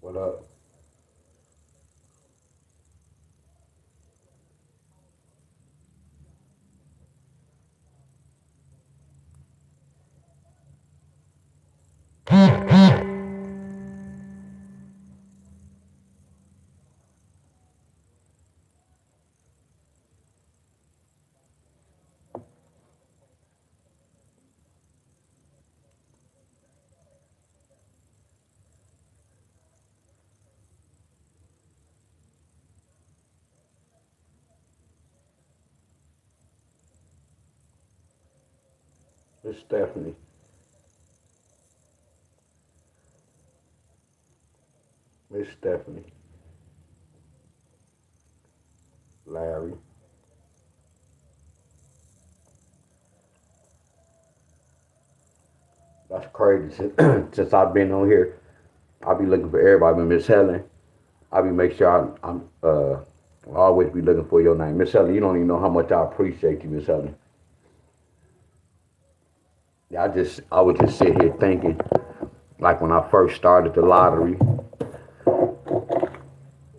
What up? Miss Stephanie, Miss Stephanie, Larry. That's crazy. Since I've been on here, I'll be looking for everybody. But Miss Helen, I'll be make sure I always be looking for your name. Miss Helen, you don't even know how much I appreciate you, Miss Helen. Yeah, I was just sitting here thinking, like when I first started the lottery,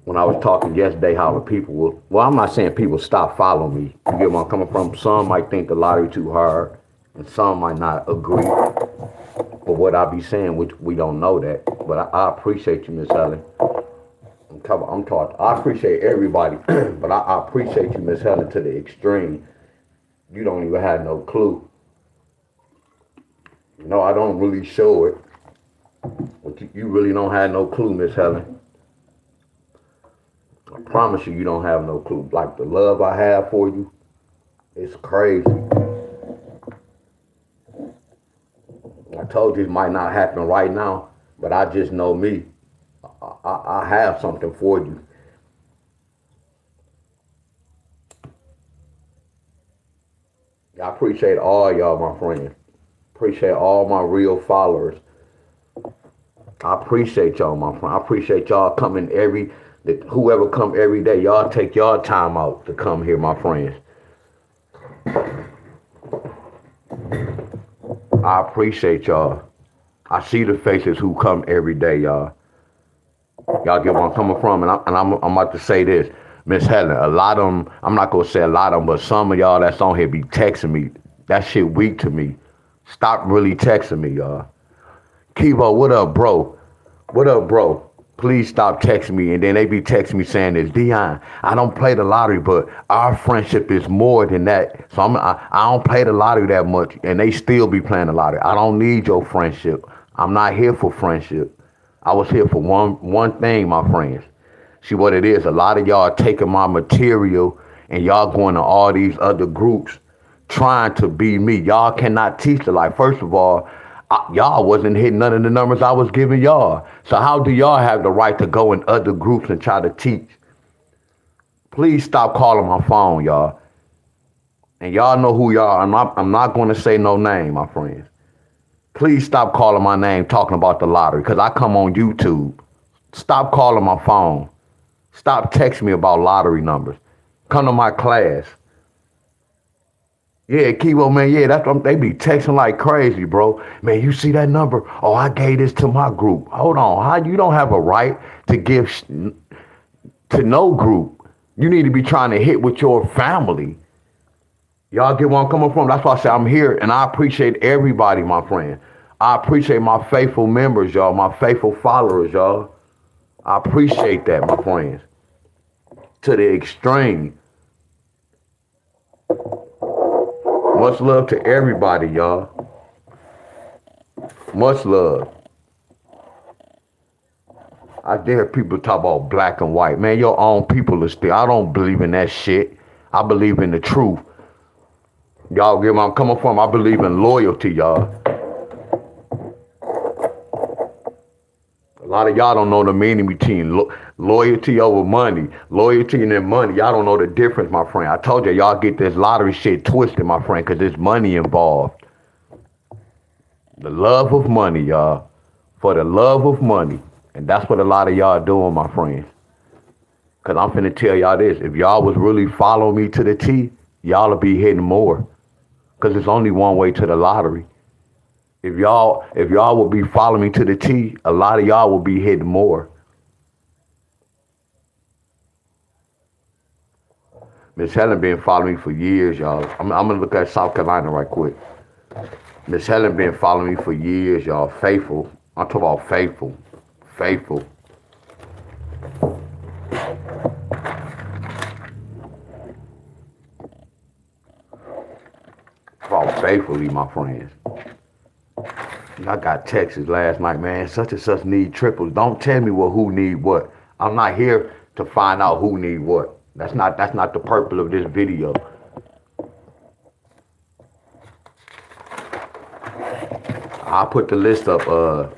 when I was talking yesterday, how the people will, well, I'm not saying people stop following me. You get where I'm coming from? Some might think the lottery too hard, and some might not agree with what I be saying, which we don't know that. But I appreciate you, Miss Helen. I'm talking. I appreciate everybody, but I appreciate you, Miss Helen, to the extreme. You don't even have no clue. No, I don't really show it, but you really don't have no clue, Miss Helen. I promise you, you don't have no clue. Like the love I have for you, it's crazy. I told you it might not happen right now, but I just know me. I have something for you. I appreciate all y'all, my friends. Appreciate all my real followers. I appreciate y'all, my friend. I appreciate y'all coming whoever come every day. Y'all take y'all time out to come here, my friends. I appreciate y'all. I see the faces who come every day, y'all. Y'all get where I'm coming from, and I'm about to say this, Miss Helen. A lot of them, I'm not gonna say a lot of them, but some of y'all that's on here be texting me. That shit weak to me. Stop really texting me, y'all. Kivo, what up, bro? What up, bro? Please stop texting me. And then they be texting me saying this, Deon, I don't play the lottery, but our friendship is more than that. So I don't play the lottery that much, and they still be playing the lottery. I don't need your friendship. I'm not here for friendship. I was here for one thing, my friends. See what it is? A lot of y'all taking my material and y'all going to all these other groups trying to be me. Y'all cannot teach the life. First of all, y'all wasn't hitting none of the numbers I was giving y'all. So how do y'all have the right to go in other groups and try to teach? Please stop calling my phone, y'all. And y'all know who y'all are. I'm not going to say no name, my friends. Please stop calling my name talking about the lottery because I come on YouTube. Stop calling my phone. Stop texting me about lottery numbers. Come to my class. Yeah, Kivo, man, yeah, that's what they be texting like crazy, bro. Man, you see that number? Oh, I gave this to my group. Hold on, how you don't have a right to give to no group? You need to be trying to hit with your family. Y'all get where I'm coming from? That's why I say I'm here, and I appreciate everybody, my friend. I appreciate my faithful members, y'all, my faithful followers, y'all. I appreciate that, my friends. To the extreme. Much love to everybody, y'all. Much love. I dare people talk about black and white. Man, your own people are still. I don't believe in that shit. I believe in the truth. Y'all get where I'm coming from? I believe in loyalty, y'all. A lot of y'all don't know the meaning between loyalty over money. Loyalty and then money. Y'all don't know the difference, my friend. I told y'all get this lottery shit twisted, my friend, because there's money involved. The love of money, y'all. For the love of money. And that's what a lot of y'all doing, my friends. Because I'm finna tell y'all this. If y'all was really following me to the T, y'all will be hitting more. Because there's only one way to the lottery. If y'all would be following me to the T, a lot of y'all will be hitting more. Miss Helen been following me for years, y'all. I'm gonna look at South Carolina right quick. Miss Helen been following me for years, y'all. Faithful. I'm talking about faithful. Faithful. About faithfully, my friends. I got texts last night, man. Such and such need triples. Don't tell me who need what. I'm not here to find out who need what. That's not the purpose of this video. I put the list up.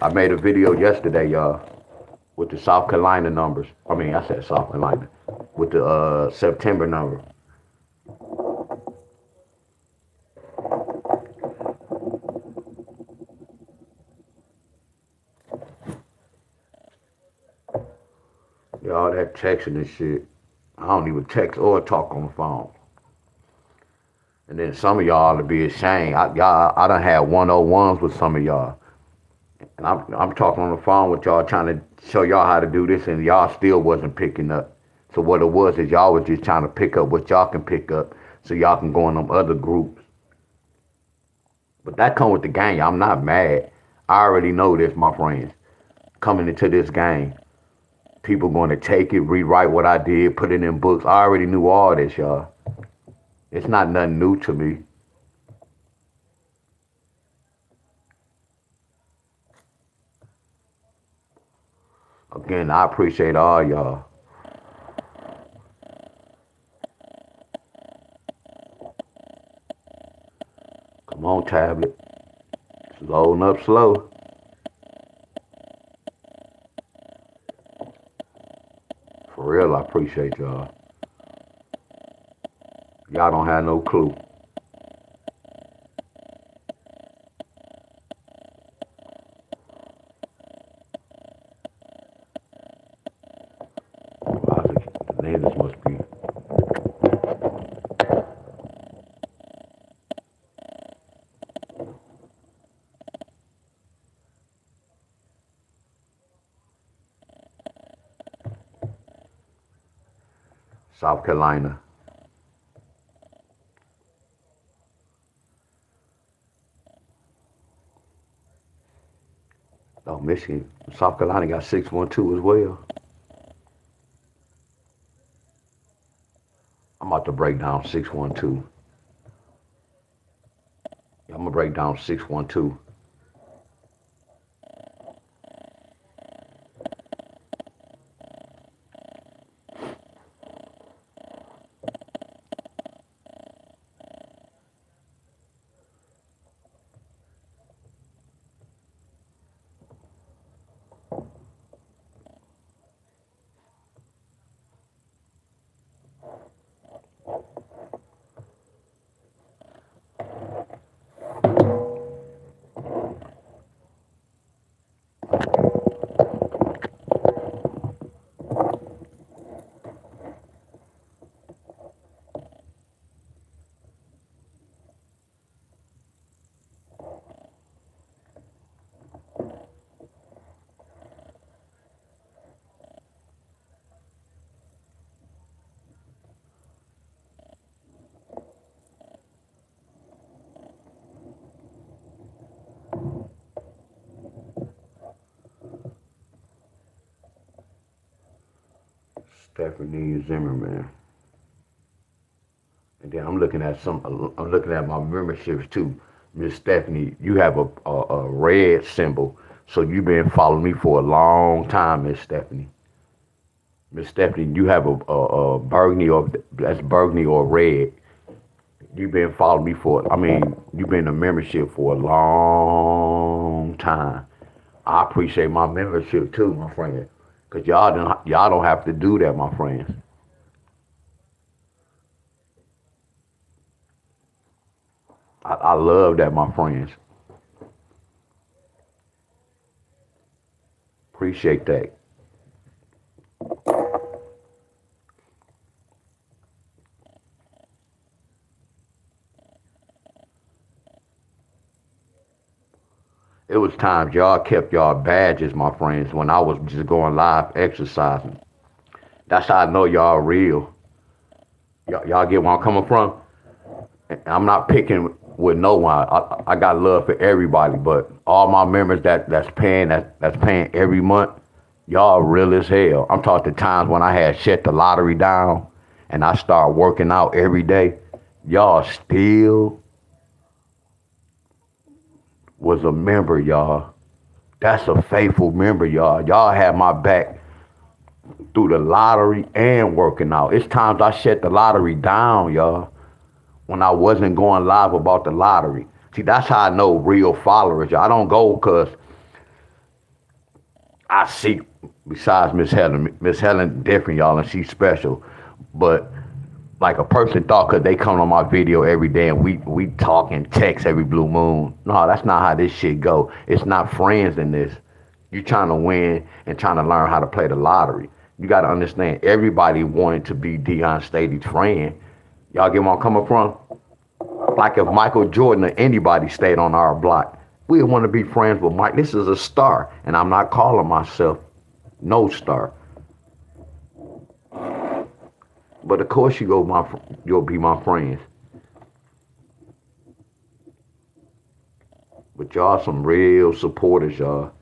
I made a video yesterday, y'all, with the South Carolina numbers. I said South Carolina with the September number. Y'all that texting and shit. I don't even text or talk on the phone. And then some of y'all to be ashamed. I done had 101s with some of y'all. And I'm talking on the phone with y'all trying to show y'all how to do this and y'all still wasn't picking up. So what it was is y'all was just trying to pick up what y'all can pick up so y'all can go in them other groups. But that come with the game. I'm not mad. I already know this, my friends. Coming into this game, people going to take it, rewrite what I did, put it in books. I already knew all this, y'all. It's not nothing new to me. Again, I appreciate all y'all. Come on, tablet. It's loading up slow. For real, I appreciate y'all. Y'all don't have no clue. The neighbors must be. South Carolina. Oh, Michigan. South Carolina got 612 as well. I'm about to break down 612. I'm going to break down 612. Stephanie Zimmerman. And then I'm looking at my memberships too. Miss Stephanie, you have a red symbol. So you've been following me for a long time, Miss Stephanie. Miss Stephanie, you have a burgundy or that's burgundy or red. You've been following me you've been a membership for a long time. I appreciate my membership too, my friend. Cause y'all don't have to do that, my friends. I love that, my friends. Appreciate that. It was times y'all kept y'all badges, my friends, when I was just going live exercising. That's how I know y'all real. Y'all get where I'm coming from? I'm not picking with no one. I got love for everybody, but all my members that's paying every month, y'all real as hell. I'm talking times when I had shut the lottery down and I started working out every day. Y'all still was a member, y'all. That's a faithful member, y'all. Y'all had my back through the lottery and working out. It's times I shut the lottery down, y'all, when I wasn't going live about the lottery. See, that's how I know real followers. Y'all. I don't go because I see, besides Miss Helen. Miss Helen different, y'all, and she's special. But like a person thought because they come on my video every day and we talk and text every blue moon. No, that's not how this shit go. It's not friends in this. You trying to win and trying to learn how to play the lottery. You got to understand, everybody wanted to be Deon Staley's friend. Y'all get where I'm coming from? Like if Michael Jordan or anybody stayed on our block, we would want to be friends with Mike. This is a star, and I'm not calling myself no star. But of course you'll be my friends. But y'all some real supporters, y'all.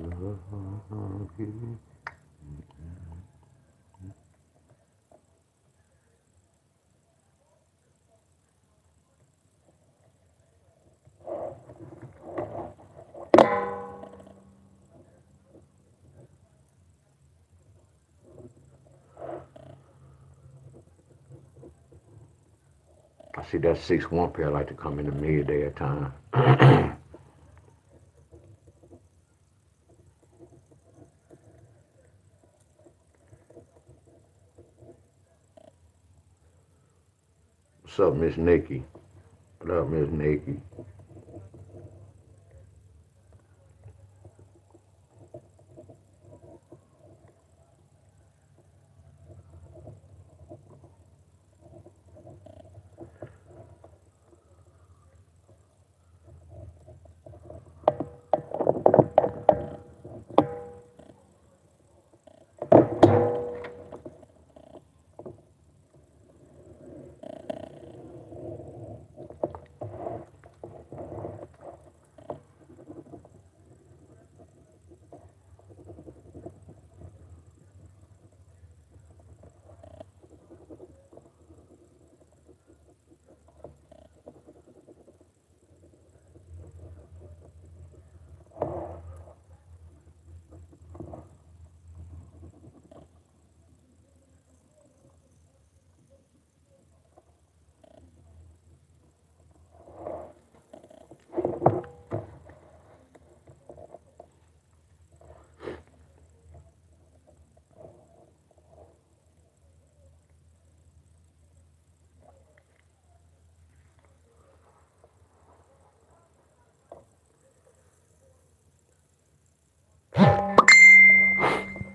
I see that 6-1 pair like to come in the midday at time. What's up, Miss Nikki? What up, Miss Nikki?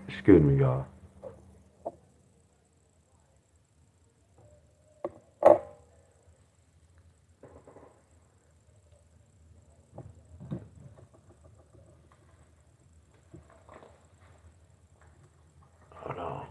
Excuse me, y'all. Hold on.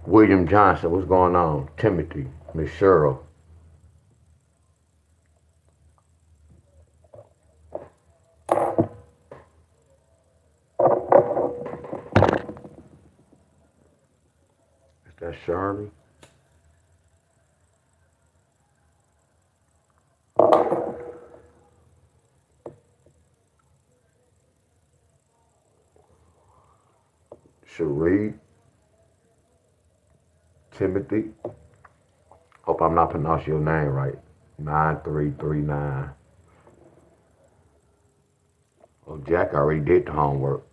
William Johnson, what's going on? Timothy, Miss Cheryl. Is that Shirley? Cherie? Timothy? Hope I'm not pronouncing your name right. 9339. Oh, Jack already did the homework.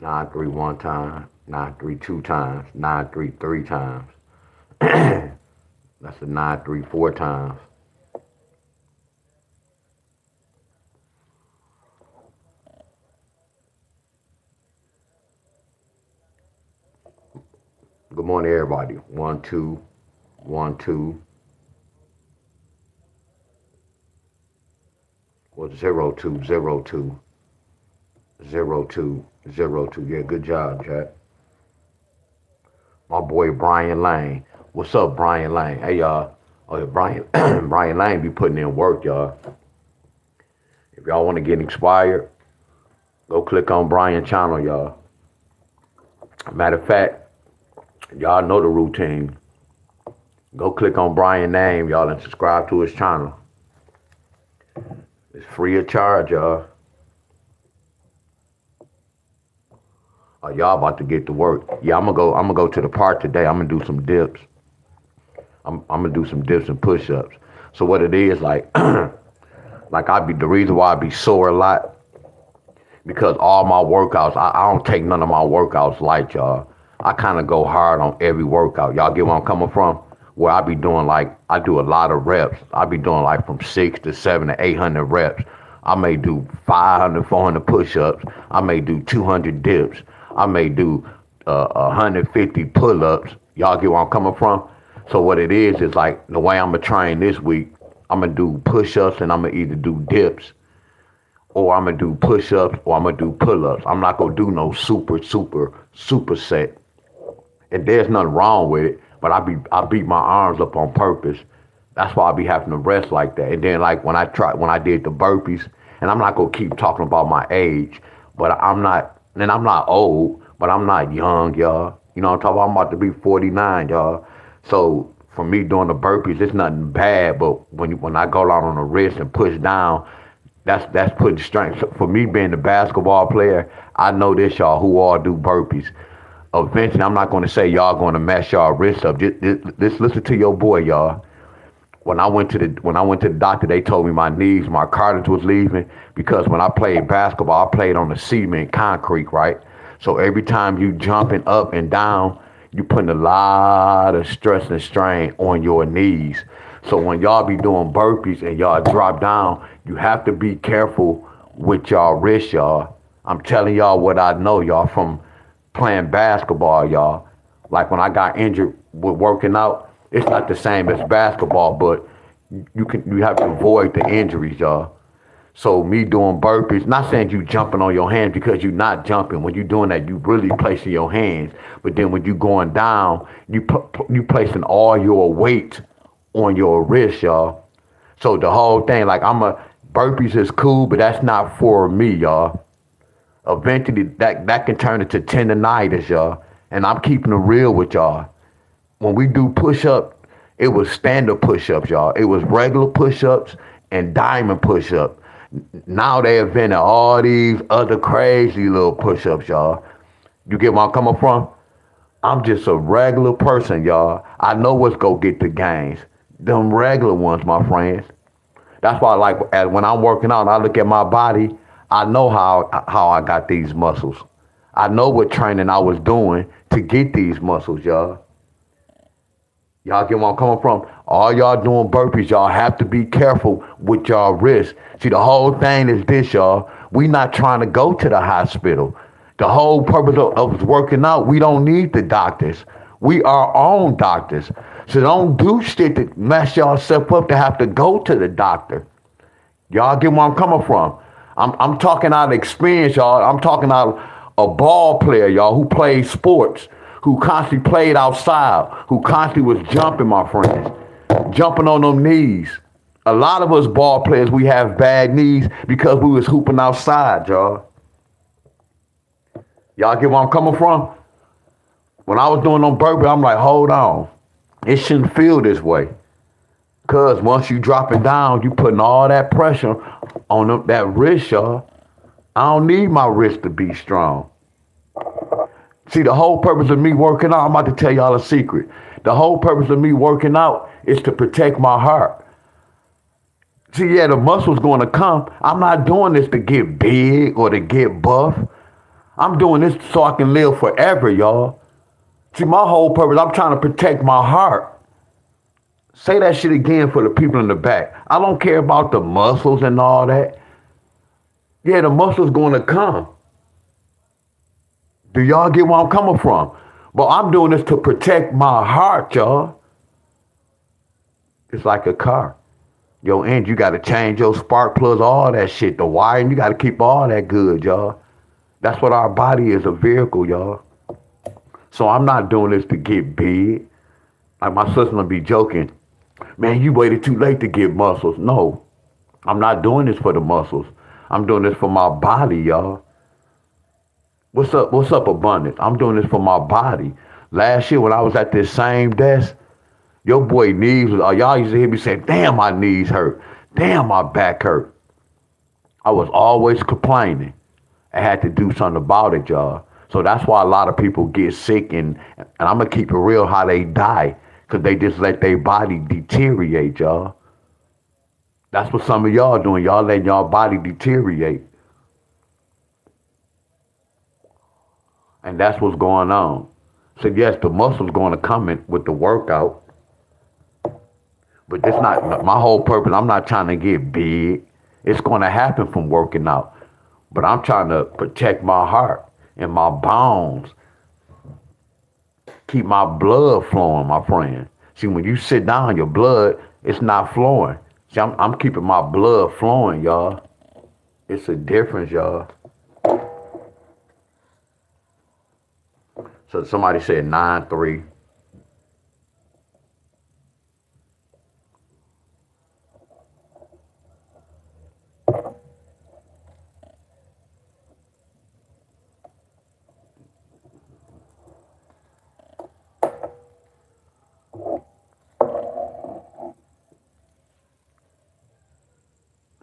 931 times, 932 times, 933 times. That's a 934 times. Good morning, everybody. 1, 2, 1, 2. was 02020202. Yeah, good job, Jack. My boy Brian Lane. What's up, Brian Lane? Hey, y'all. Oh, yeah, Brian, Brian Lane be putting in work, y'all. If y'all want to get inspired, go click on Brian's channel, y'all. Matter of fact, y'all know the routine. Go click on Brian's name, y'all, and subscribe to his channel. It's free of charge, y'all. Y'all about to get to work. Yeah, I'm gonna go to the park today. I'm gonna do some dips. I'm gonna do some dips and push-ups. So what it is, like, like the reason why I be sore a lot, because all my workouts, I don't take none of my workouts light, y'all. I kind of go hard on every workout. Y'all get where I'm coming from? Where I be doing I do a lot of reps. I be doing like from 6 to 7 to 800 reps. I may do 500, 400 push-ups. I may do 200 dips. I may do 150 pull-ups. Y'all get where I'm coming from? So what it is like the way I'm going to train this week, I'm going to do push-ups and I'm going to either do dips or I'm going to do push-ups or I'm going to do pull-ups. I'm not going to do no super set. And there's nothing wrong with it, but I beat my arms up on purpose. That's why I be having to rest like that. And then like when I did the burpees, and I'm not gonna keep talking about my age, but I'm not old, but I'm not young, y'all. You know what I'm talking about? I'm about to be 49, y'all. So for me doing the burpees, it's nothing bad, but when I go out on the wrist and push down, that's putting strength. So for me being the basketball player, I know this, y'all, who all do burpees. Eventually, I'm not going to say y'all going to mess y'all wrists up. Just listen to your boy, y'all. When I went to the doctor, they told me my knees, my cartilage was leaving because when I played basketball, I played on the cement concrete, right? So every time you jumping up and down, you putting a lot of stress and strain on your knees. So when y'all be doing burpees and y'all drop down, you have to be careful with y'all wrists, y'all. I'm telling y'all what I know, y'all, from playing basketball, y'all. Like when I got injured with working out, it's not the same as basketball, but you have to avoid the injuries, y'all. So me doing burpees, not saying you jumping on your hands because you're not jumping. When you're doing that, you really placing your hands. But then when you going down, you placing all your weight on your wrist, y'all. So the whole thing, like burpees is cool, but that's not for me, y'all. Eventually that can turn into tendonitis, y'all. And I'm keeping it real with y'all. When we do push-up, it was standard push-ups, y'all. It was regular push-ups and diamond push-ups. Now they invented all these other crazy little push-ups, y'all. You get where I'm coming from? I'm just a regular person, y'all. I know what's gonna get the gains. Them regular ones, my friends. That's why, like, when I'm working out and I look at my body, I know how I got these muscles. I know what training I was doing to get these muscles, y'all. Y'all get where I'm coming from? All y'all doing burpees, y'all have to be careful with y'all wrists. See, the whole thing is this, y'all. We not trying to go to the hospital. The whole purpose of working out, we don't need the doctors. We are our own doctors. So don't do shit to mess yourself up to have to go to the doctor. Y'all get where I'm coming from? I'm talking out of experience, y'all. I'm talking out a ball player, y'all, who played sports, who constantly played outside, who constantly was jumping, my friends, jumping on them knees. A lot of us ball players, we have bad knees because we was hooping outside, y'all. Y'all get where I'm coming from? When I was doing them burpees, I'm like, hold on. It shouldn't feel this way. Because once you drop it down, you putting all that pressure on that wrist, y'all. I don't need my wrist to be strong. See, the whole purpose of me working out, I'm about to tell y'all a secret. The whole purpose of me working out is to protect my heart. See, yeah, the muscle's going to come. I'm not doing this to get big or to get buff. I'm doing this so I can live forever, y'all. See, my whole purpose, I'm trying to protect my heart. Say that shit again for the people in the back. I don't care about the muscles and all that. Yeah, the muscles going to come. Do y'all get where I'm coming from? But I'm doing this to protect my heart, y'all. It's like a car. Your engine, you got to change your spark plugs, all that shit. The wiring, you got to keep all that good, y'all. That's what our body is, a vehicle, y'all. So I'm not doing this to get big. Like my sister gonna be joking, man, you waited too late to get muscles. No, I'm not doing this for the muscles. I'm doing this for my body, y'all. What's up? What's up, abundance? I'm doing this for my body. Last year when I was at this same desk, your boy knees was, y'all used to hear me say, damn, my knees hurt. Damn, my back hurt. I was always complaining. I had to do something about it, y'all. So that's why a lot of people get sick and I'm gonna keep it real how they die. Cause they just let their body deteriorate, y'all. That's what some of y'all doing. Y'all letting y'all body deteriorate. And that's what's going on. So yes, the muscle's gonna come in with the workout. But it's not my whole purpose. I'm not trying to get big. It's gonna happen from working out. But I'm trying to protect my heart and my bones. Keep my blood flowing, my friend. See, when you sit down, your blood, it's not flowing. See, I'm keeping my blood flowing, y'all. It's a difference, y'all. So somebody said 9-3.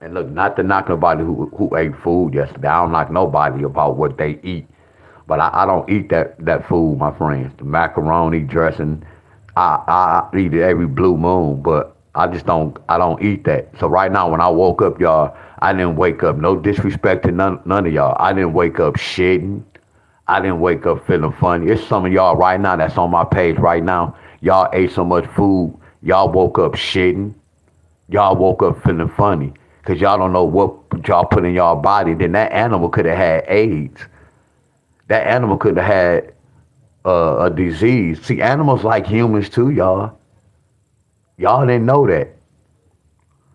And look, not to knock nobody who ate food yesterday. I don't knock nobody about what they eat. But I don't eat that food, my friends. The macaroni dressing, I eat it every blue moon, but I don't eat that. So right now when I woke up, y'all, I didn't wake up, no disrespect to none of y'all. I didn't wake up shitting. I didn't wake up feeling funny. It's some of y'all right now that's on my page right now. Y'all ate so much food, y'all woke up shitting. Y'all woke up feeling funny. Cause y'all don't know what y'all put in y'all body. Then that animal could have had AIDS. That animal could have had a disease. See, animals like humans too, y'all. Y'all didn't know that.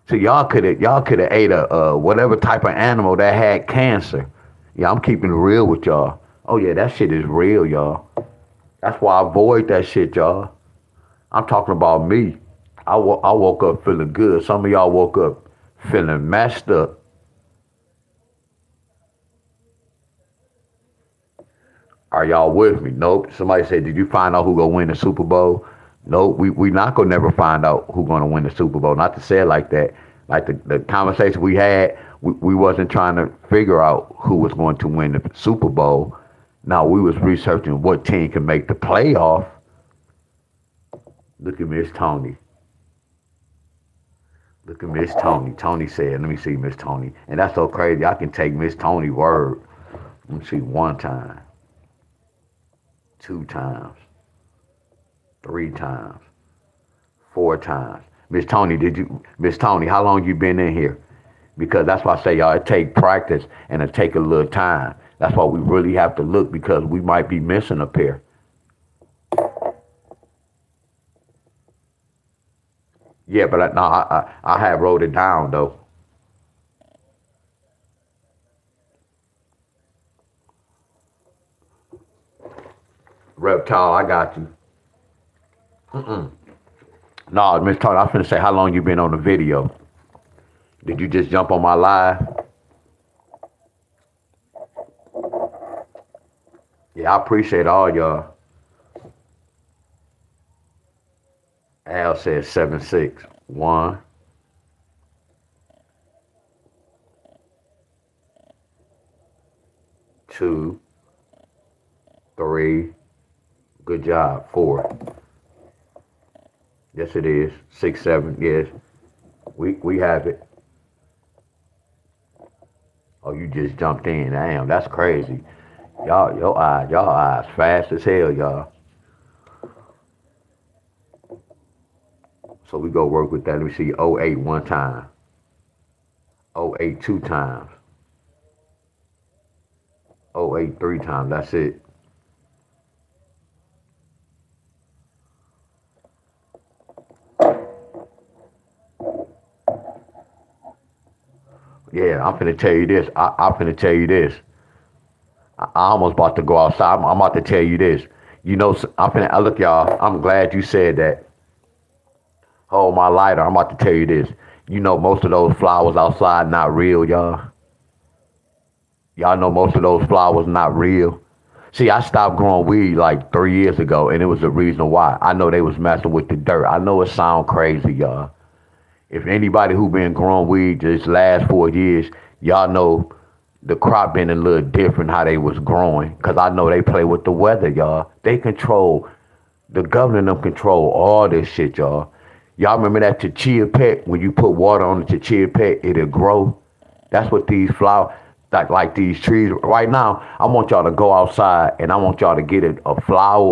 So y'all could have ate a whatever type of animal that had cancer. Yeah, I'm keeping it real with y'all. Oh yeah, that shit is real, y'all. That's why I avoid that shit, y'all. I'm talking about me. I woke up feeling good. Some of y'all woke up feeling messed up. Are y'all with me? Nope. Somebody said, did you find out who gonna win the Super Bowl? Nope. We not gonna never find out who gonna win the Super Bowl. Not to say it like that. Like the conversation we had, we wasn't trying to figure out who was going to win the Super Bowl. Now we was researching what team can make the playoff. Look at Miss Tony. Look at Miss Tony. Tony said, let me see Miss Tony. And that's so crazy. I can take Miss Tony's word. Let me see, 1 time, 2 times, 3 times, 4 times. Miss Tony, how long you been in here? Because that's why I say, y'all, it take practice and it take a little time. That's why we really have to look because we might be missing a pair. Yeah, but I have wrote it down though. Reptile, I got you. No, Miss Tony, I was finna say, how long you been on the video? Did you just jump on my live? Yeah, I appreciate all y'all. Al said 7-6. 1, 2, 3. Good job. 4. Yes, it is. 6, 7. Yes, we have it. Oh, you just jumped in. Damn, that's crazy. Y'all eyes fast as hell, y'all. So we go work with that. Let me see. 08 1 time. 08 2 times. 08 3 times. That's it. Yeah, I'm finna tell you this. I'm finna tell you this. I almost about to go outside. I'm about to tell you this. You know, look, y'all, I'm glad you said that. Hold my lighter. I'm about to tell you this. You know, most of those flowers outside not real, y'all. Y'all know most of those flowers not real. See, I stopped growing weed like 3 years ago, and it was the reason why. I know they was messing with the dirt. I know it sound crazy, y'all. If anybody who been growing weed this last 4 years, y'all know the crop been a little different how they was growing. Cause I know they play with the weather, y'all. They control, the government them control all this shit, y'all. Y'all remember that chichilla pet? When you put water on the chichilla pet, it'll grow. That's what these flowers, like these trees. Right now, I want y'all to go outside and I want y'all to get a flower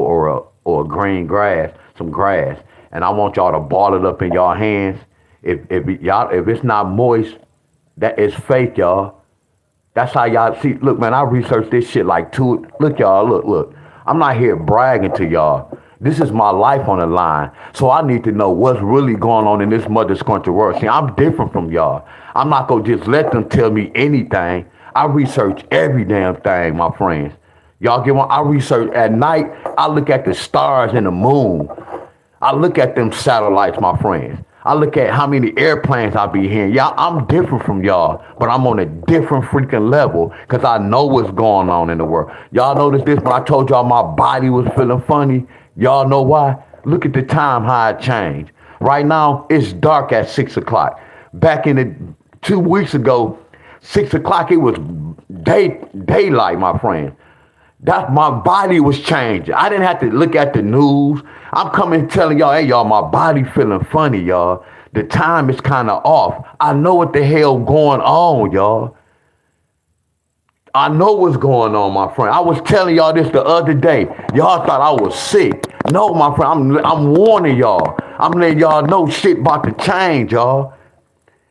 or a green grass, some grass, and I want y'all to ball it up in y'all hands. If it's not moist, that is fake, y'all. That's how y'all see. Look, man, I researched this shit like two. Look, y'all, look. I'm not here bragging to y'all. This is my life on the line. So I need to know what's really going on in this mother's country world. See, I'm different from y'all. I'm not going to just let them tell me anything. I research every damn thing, my friends. Y'all get one? I research at night. I look at the stars and the moon. I look at them satellites, my friends. I look at how many airplanes I be hearing. Y'all, I'm different from y'all, but I'm on a different freaking level because I know what's going on in the world. Y'all notice this when I told y'all my body was feeling funny? Y'all know why? Look at the time, how it changed. Right now, it's dark at 6 o'clock. Back in the 2 weeks ago, 6 o'clock, it was daylight, my friend. That my body was changing. I didn't have to look at the news. I'm coming telling y'all, hey y'all, my body feeling funny, y'all. The time is kind of off. I know what the hell going on, y'all. I know what's going on, my friend. I was telling y'all this the other day. Y'all thought I was sick. No, my friend, I'm warning y'all. I'm letting y'all know shit about to change, y'all.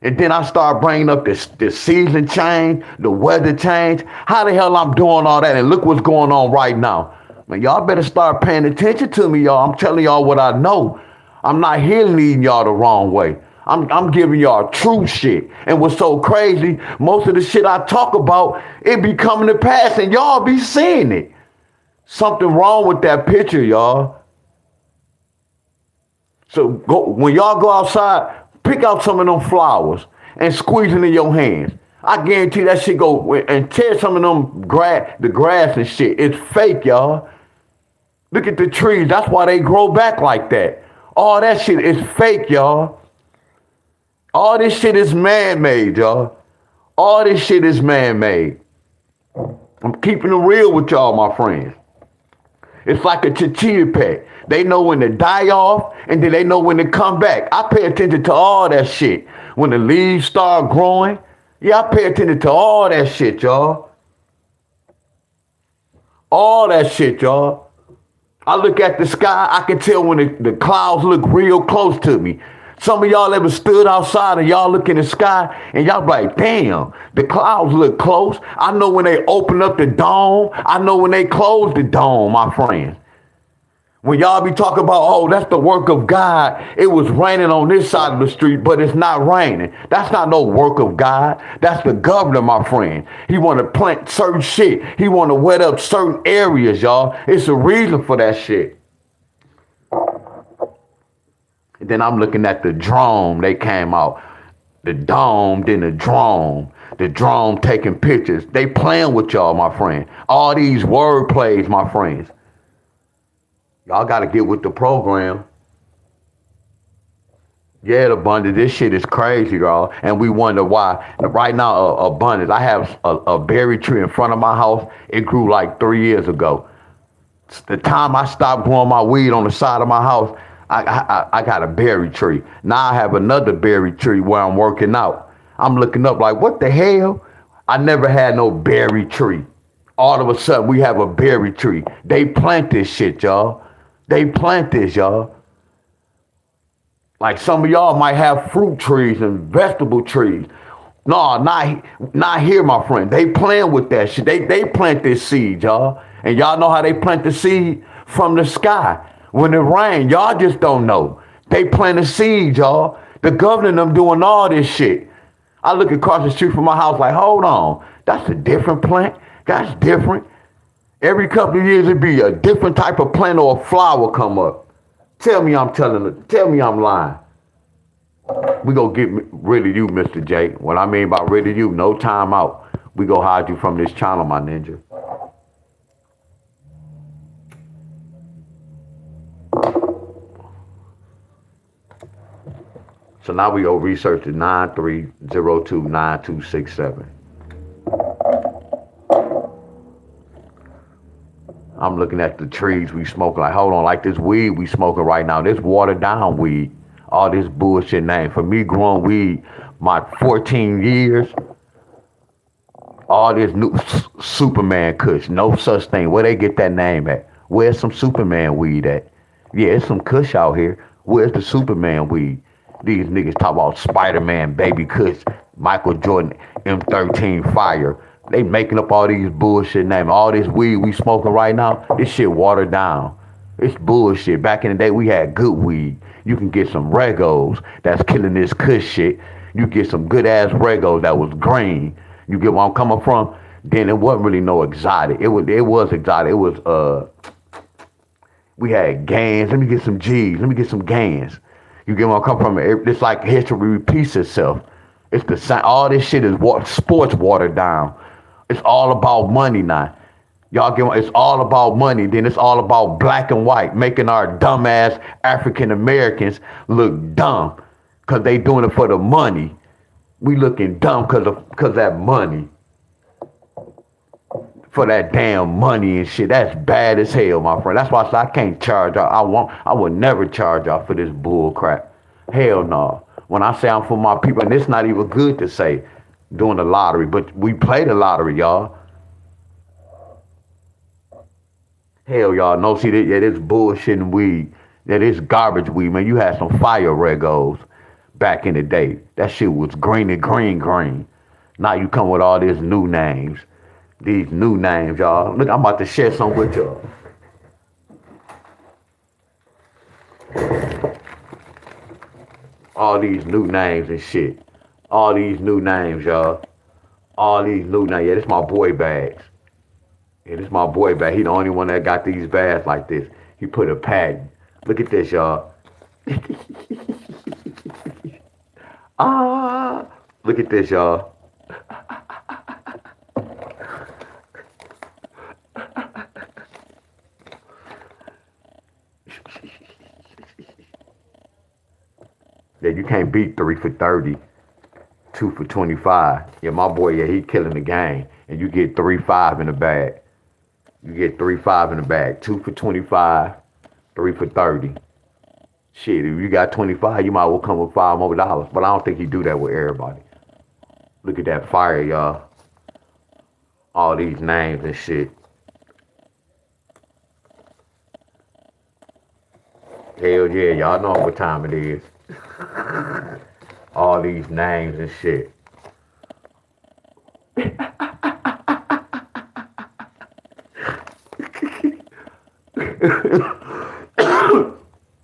And then I start bringing up the season change, the weather change. How the hell I'm doing all that? And look what's going on right now. Man, y'all better start paying attention to me, y'all. I'm telling y'all what I know. I'm not here leading y'all the wrong way. I'm giving y'all true shit. And what's so crazy, most of the shit I talk about, it be coming to pass and y'all be seeing it. Something wrong with that picture, y'all. So when y'all go outside, pick out some of them flowers and squeeze it in your hands. I guarantee that shit go and tear some of them the grass and shit. It's fake, y'all. Look at the trees. That's why they grow back like that. All that shit is fake, y'all. All this shit is man-made, y'all. All this shit is man-made. I'm keeping it real with y'all, my friends. It's like a chichilla pet. They know when to die off, and then they know when to come back. I pay attention to all that shit. When the leaves start growing, yeah, I pay attention to all that shit, y'all. All that shit, y'all. I look at the sky, I can tell when the clouds look real close to me. Some of y'all ever stood outside and y'all look in the sky and y'all be like, damn, the clouds look close. I know when they open up the dome. I know when they close the dome, my friends. When y'all be talking about, oh, that's the work of God. It was raining on this side of the street, but it's not raining. That's not no work of God. That's the governor, my friend. He want to plant certain shit. He want to wet up certain areas, y'all. It's a reason for that shit. And then I'm looking at the drone. They came out. The dome, then the drone. The drone taking pictures. They playing with y'all, my friend. All these word plays, my friends. Y'all got to get with the program. Yeah, the abundance. This shit is crazy, y'all. And we wonder why. Right now, abundance. I have a berry tree in front of my house. It grew like 3 years ago. The time I stopped growing my weed on the side of my house, I got a berry tree. Now I have another berry tree where I'm working out. I'm looking up like, what the hell? I never had no berry tree. All of a sudden, we have a berry tree. They plant this shit, y'all. They plant this, y'all. Like some of y'all might have fruit trees and vegetable trees. No, not here, my friend. They playing with that shit. They plant this seed, y'all. And y'all know how they plant the seed? From the sky. When it rains, y'all just don't know. They plant the seed, y'all. The governor them doing all this shit. I look across the street from my house like, hold on, that's a different plant. That's different. Every couple of years it'd be a different type of plant or a flower come up. Tell me I'm lying. We gonna get rid of you, Mr. J. What I mean by rid of you, no time out. We gonna hide you from this channel, my ninja. So now we go research the 93029267. I'm looking at the trees we smoking. Like, hold on, like this weed we smoking right now, this watered down weed, all this bullshit name. For me growing weed, my 14 years, all this new Superman kush, no such thing. Where they get that name at? Where's some Superman weed at? Yeah, it's some kush out here. Where's the Superman weed? These niggas talk about Spider-Man, Baby Kush, Michael Jordan, M13 Fire. They making up all these bullshit names. All this weed we smoking right now, this shit watered down. It's bullshit. Back in the day, we had good weed. You can get some Regos that's killing this kush shit. You get some good ass Regos that was green. You get where I'm coming from? Then it wasn't really no exotic. It was exotic. It was we had Gans. Let me get some G's. Let me get some Gans. You get where I'm coming from? It's like history repeats itself. It's the same. All this shit is sports watered down. It's all about money now. Y'all get it's all about money. Then it's all about black and white, making our dumbass African Americans look dumb because they doing it for the money. We looking dumb because that money. For that damn money and shit. That's bad as hell, my friend. That's why I can't charge y'all. I would never charge y'all for this bull crap. Hell no. When I say I'm for my people, and it's not even good to say doing the lottery, but we play the lottery, y'all. Hell, y'all know, see, this bullshit and weed. That is garbage weed, man. You had some fire Regos back in the day. That shit was green and green. Now you come with all these new names. These new names, y'all. Look, I'm about to share some with y'all. All these new names and shit. All these new names, y'all. All these new names. Yeah, this my boy bags. Yeah, this my boy bag. He the only one that got these bags like this. He put a patent. Look at this, y'all. Look at this, y'all. Yeah, you can't beat 3 for 30, 2 for 25. Yeah, my boy, yeah, he killing the game. And you get 3-5 in the bag. You get 3-5 in the bag. 2 for 25, 3 for 30. Shit, if you got 25, you might well come with $5 more. But I don't think he do that with everybody. Look at that fire, y'all. All these names and shit. Hell yeah, y'all know what time it is. All these names and shit.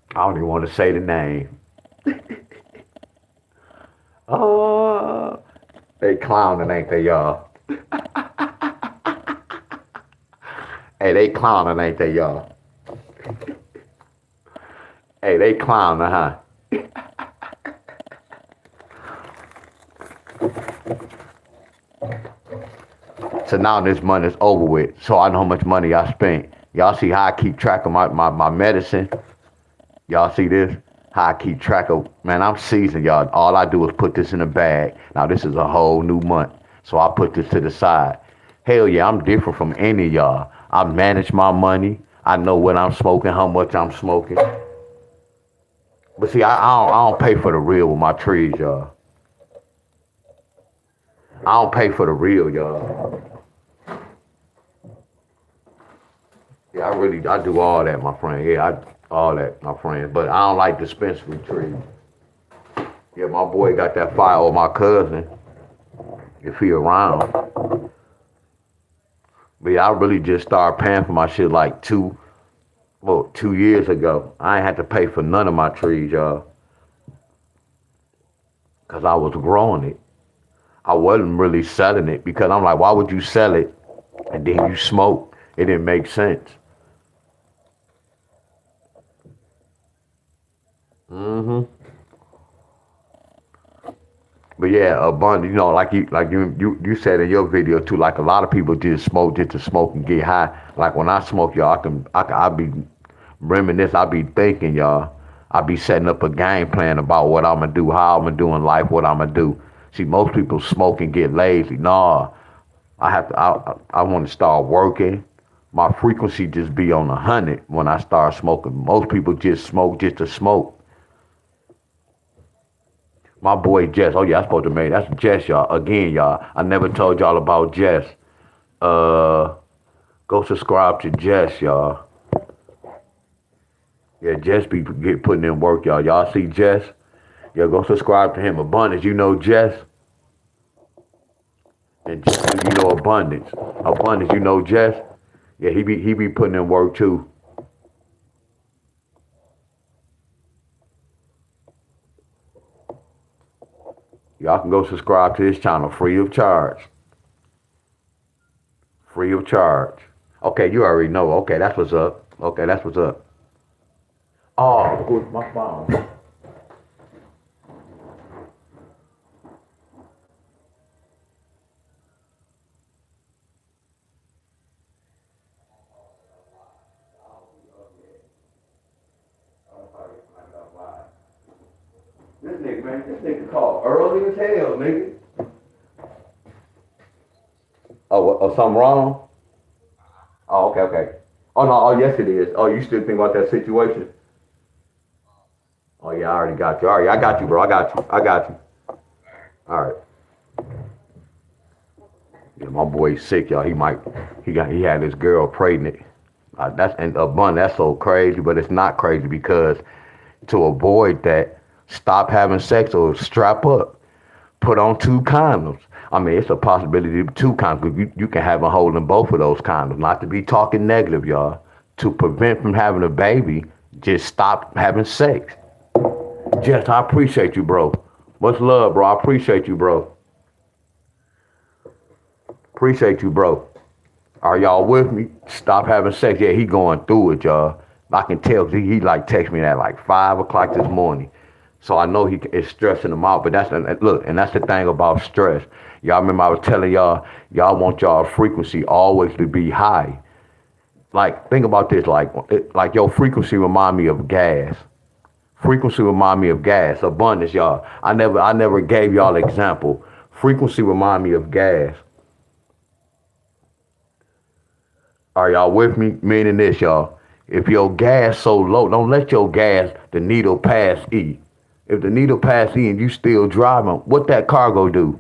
I don't even want to say the name. Oh, they clowning, ain't they, y'all? Hey, they clowning, ain't they, y'all? Hey, they clowning, huh? So now this money is over with. So I know how much money I spent. Y'all see how I keep track of my medicine? Y'all see this? How I keep track of, man, I'm seasoned, y'all. All I do is put this in a bag. Now this is a whole new month. So I put this to the side. Hell yeah, I'm different from any of y'all. I manage my money. I know what I'm smoking, how much I'm smoking. But see, I don't pay for the real with my trees, y'all. I don't pay for the real, y'all. Yeah, I do all that, my friend. Yeah, all that, my friend. But I don't like dispensary trees. Yeah, my boy got that fire with my cousin, if he around. But yeah, I really just started paying for my shit like 2 years ago. I ain't had to pay for none of my trees, y'all. Because I was growing it. I wasn't really selling it because I'm like, why would you sell it and then you smoke? It didn't make sense. hmm But yeah, abundant. You said in your video too. Like a lot of people just smoke just to smoke and get high. Like when I smoke, y'all, I be reminisce. I be thinking, y'all. I be setting up a game plan about what I'm gonna do, how I'm gonna do in life, what I'm gonna do. See, most people smoke and get lazy. Nah, I have to. I want to start working. My frequency just be on 100 when I start smoking. Most people just smoke just to smoke. My boy Jess. Oh yeah, I supposed to make that's Jess, y'all. Again, y'all. I never told y'all about Jess. Uh, go subscribe to Jess, y'all. Yeah, Jess be get putting in work, y'all. Y'all see Jess? Yeah, go subscribe to him. Abundance, you know Jess, and Jess, you know Abundance. Abundance, you know Jess. Yeah, he be putting in work too. Y'all can go subscribe to his channel free of charge. Free of charge. Okay, you already know. Okay, that's what's up. Okay, that's what's up. Oh, who's my phone? This nigga, man, this nigga called early as hell, nigga. Oh, something wrong? Oh, okay, okay. Oh no, oh yes it is. Oh, you still think about that situation? Oh yeah, I already got you. All right, I got you, bro. I got you. I got you. All right. Yeah, my boy's sick, y'all. He had his girl pregnant. That's and abundant. That's so crazy, but it's not crazy because to avoid that, stop having sex or strap up. Put on 2 condoms. I mean, it's a possibility of 2 condoms. You can have a hole in both of those condoms. Not to be talking negative, y'all. To prevent from having a baby, just stop having sex. Jess, I appreciate you, bro. Much love, bro. I appreciate you, bro. Appreciate you, bro. Are y'all with me? Stop having sex. Yeah, he going through it, y'all. I can tell 'cause he like text me at like 5 o'clock this morning. So I know he is stressing him out. But look, and that's the thing about stress. Y'all remember I was telling y'all want y'all frequency always to be high. Like think about this, like your frequency remind me of gas. Frequency remind me of gas. Abundance, y'all. I never gave y'all example. Frequency remind me of gas. Are y'all with me? Meaning this, y'all. If your gas so low, don't let your gas, the needle pass E. If the needle pass E and you still driving, what that car go do?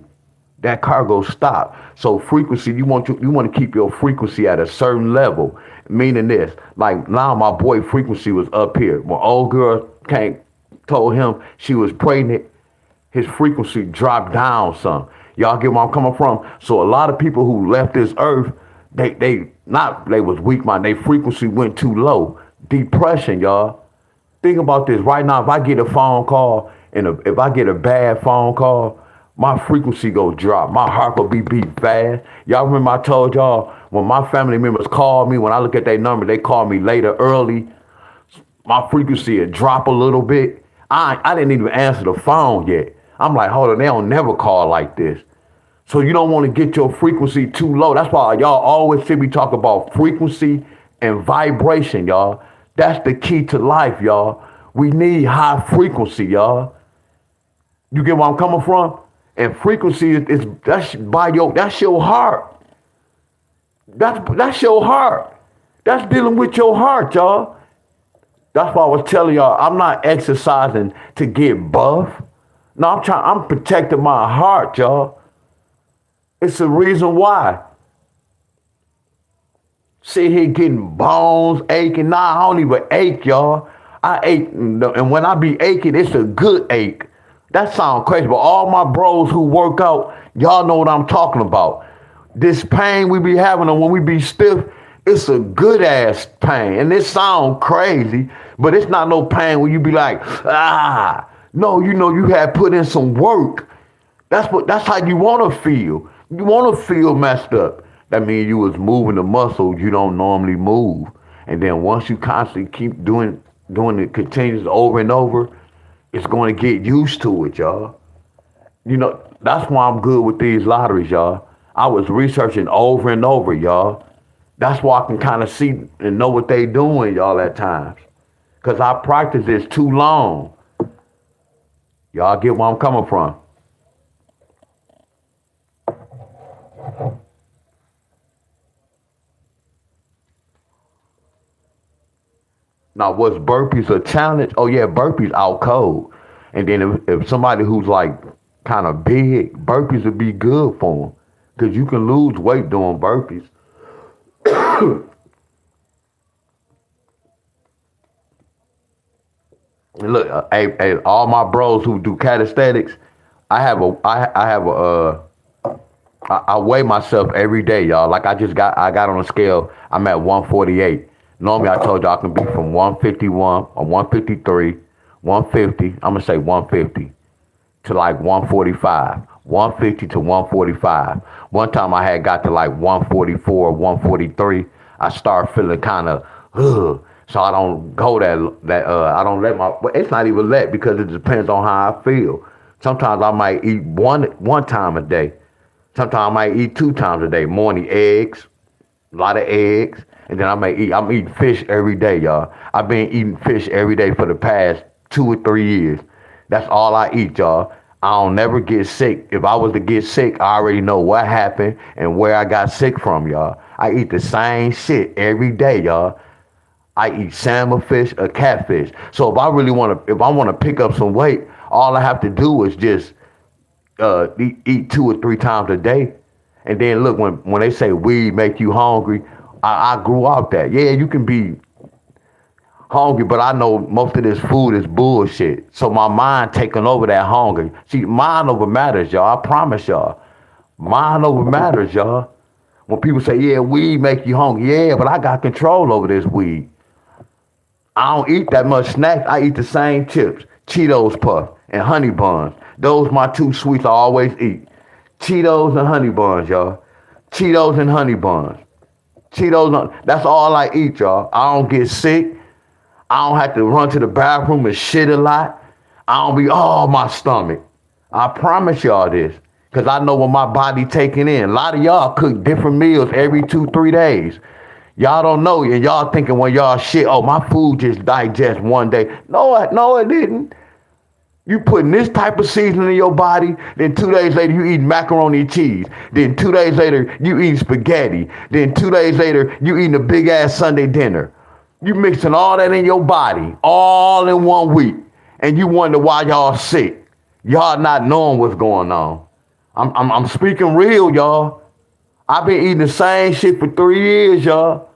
That car go stop. So frequency, you want to keep your frequency at a certain level. Meaning this, like now my boy frequency was up here. When old girl came, told him she was pregnant, his frequency dropped down some. Y'all get where I'm coming from? So a lot of people who left this earth, they was weak minded. Their frequency went too low. Depression, y'all. Think about this right now. If I get a phone call and if I get a bad phone call, my frequency go drop. My heart will be beating fast. Y'all remember I told y'all when my family members call me, when I look at their number, they call me later early. My frequency would drop a little bit. I didn't even answer the phone yet. I'm like, hold on, they don't never call like this. So you don't want to get your frequency too low. That's why y'all always see me talk about frequency and vibration, y'all. That's the key to life, y'all. We need high frequency, y'all. You get where I'm coming from? And frequency that's your heart. That's your heart. That's dealing with your heart, y'all. That's why I was telling y'all I'm not exercising to get buff. No, I'm protecting my heart, y'all. It's the reason why. Sit here getting bones aching. Nah, I don't even ache, y'all. I ache, and when I be aching, it's a good ache. That sounds crazy, but all my bros who work out, y'all know what I'm talking about. This pain we be having when we be stiff, it's a good ass pain. And it sound crazy, but it's not no pain where you be like, ah. No, you know you had put in some work. That's how you want to feel. You want to feel messed up. That means you was moving the muscles you don't normally move. And then once you constantly keep doing it continuous over and over, it's going to get used to it, y'all. That's why I'm good with these lotteries, y'all. I was researching over and over, y'all. That's why I can kind of see and know what they doing, y'all, at times. Because I practiced this too long. Y'all get where I'm coming from. Now, was burpees a challenge? Oh, yeah, burpees out cold. And then if somebody who's like kind of big, burpees would be good for them. Because you can lose weight doing burpees. And look, hey, all my bros who do calisthenics, I have I weigh myself every day, y'all. Like I got on a scale. I'm at 148. Normally, I told y'all I can be from 151 or 153, 150. I'm gonna say 150 to like 145, 150 to 145. One time I had got to like 144, 143. I start feeling kind of, so I don't go I don't let my, well, it's not even let because it depends on how I feel. Sometimes I might eat one time a day. Sometimes I might eat 2 times a day. Morning eggs, a lot of eggs, and then I'm eating fish every day, y'all. I've been eating fish every day for the past 2 or 3 years. That's all I eat, y'all. I don't never get sick. If I was to get sick, I already know what happened and where I got sick from, y'all. I eat the same shit every day, y'all. I eat salmon fish or catfish. So if I want to pick up some weight, all I have to do is just eat 2 or 3 times a day. And then look, when they say weed make you hungry, I grew out that. Yeah, you can be hungry, but I know most of this food is bullshit. So my mind taking over that hunger. See, mind over matters, y'all. I promise y'all. Mind over matters, y'all. When people say, yeah, weed make you hungry. Yeah, but I got control over this weed. I don't eat that much snacks. I eat the same chips, Cheetos Puff, and honey buns. Those my 2 sweets I always eat. Cheetos and honey buns, y'all. Cheetos and honey buns. That's all I eat, y'all. I don't get sick. I don't have to run to the bathroom and shit a lot. I don't be, my stomach. I promise y'all this. Because I know what my body taking in. A lot of y'all cook different meals every 2, 3 days. Y'all don't know, and y'all thinking when y'all shit, my food just digest one day. No, it didn't. You putting this type of seasoning in your body, then 2 days later you eat macaroni and cheese. Then 2 days later you eat spaghetti. Then 2 days later you eating a big ass Sunday dinner. You mixing all that in your body all in 1 week, and you wonder why y'all sick. Y'all not knowing what's going on. I'm speaking real, y'all. I've been eating the same shit for 3 years, y'all.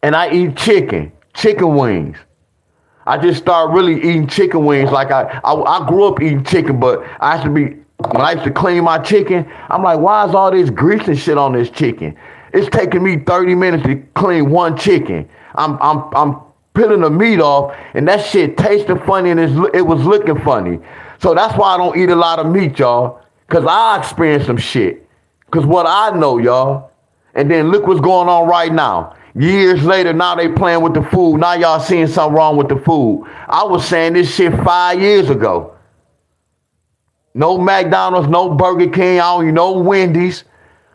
And I eat chicken wings. I just started really eating chicken wings. Like I grew up eating chicken, but when I used to clean my chicken, I'm like, why is all this grease and shit on this chicken? It's taking me 30 minutes to clean one chicken. I'm peeling the meat off, and that shit tasted funny, and it was looking funny. So that's why I don't eat a lot of meat, y'all. Because I experienced some shit. Because what I know, y'all. And then look what's going on right now. Years later, now they playing with the food. Now y'all seeing something wrong with the food. I was saying this shit 5 years ago. No McDonald's, no Burger King, I don't eat no Wendy's.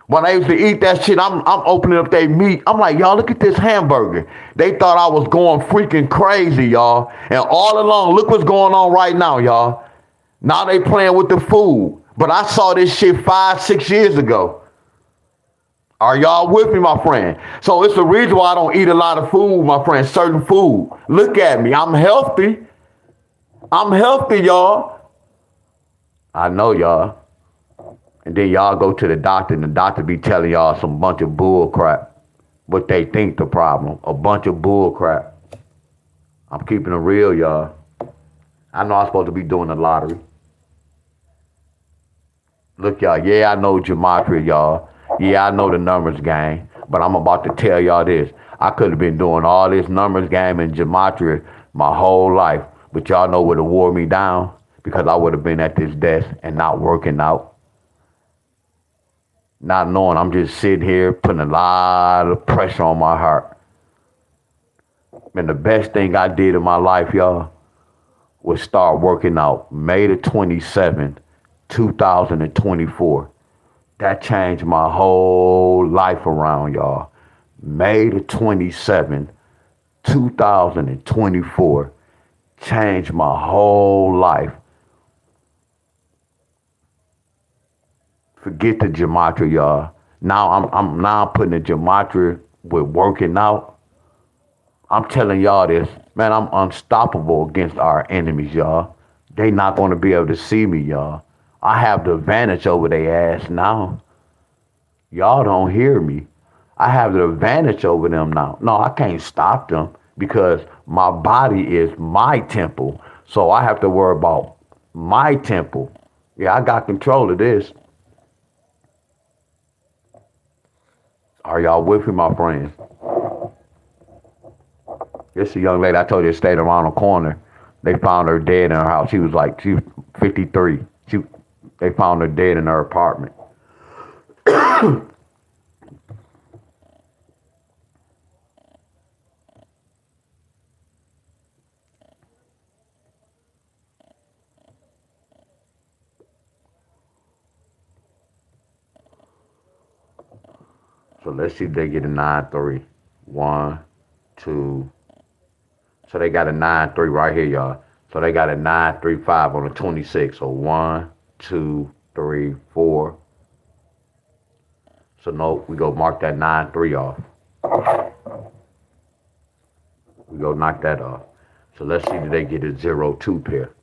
When I used to eat that shit, I'm opening up their meat. I'm like, y'all, look at this hamburger. They thought I was going freaking crazy, y'all. And all along, look what's going on right now, y'all. Now they playing with the food. But I saw this shit 5, 6 years ago. Are y'all with me, my friend? So it's the reason why I don't eat a lot of food, my friend, certain food. Look at me. I'm healthy. I'm healthy, y'all. I know, y'all. And then y'all go to the doctor, and the doctor be telling y'all some bunch of bull crap. What they think the problem. A bunch of bull crap. I'm keeping it real, y'all. I know I'm supposed to be doing the lottery. Look, y'all. Yeah, I know Gematria, y'all. Yeah, I know the numbers game, but I'm about to tell y'all this. I could have been doing all this numbers game in Gematria my whole life, but y'all know what wore me down? because I would have been at this desk and not working out, not knowing I'm just sitting here putting a lot of pressure on my heart. And the best thing I did in my life, y'all, was start working out. May the 27th, 2024. That changed my whole life around, y'all. May the 27th, 2024 changed my whole life. Forget the Gematria, y'all. Now I'm putting the Gematria with working out. I'm telling y'all this, man, I'm unstoppable against our enemies, y'all. They not gonna be able to see me, y'all. I have the advantage over their ass now. Y'all don't hear me. I have the advantage over them now. No, I can't stop them because my body is my temple. So I have to worry about my temple. Yeah, I got control of this. Are y'all with me, my friends? This is a young lady I told you stayed around the corner. They found her dead in her house. She was 53. They found her dead in her apartment. So let's see if they get a 9-3. 1, 2. So they got a 9-3 right here, y'all. So they got a 9-3-5 on the 26. So 1, 2, 3, 4. So no, we go mark that 9-3 off. We go knock that off. So let's see if they get a 0-2 pair.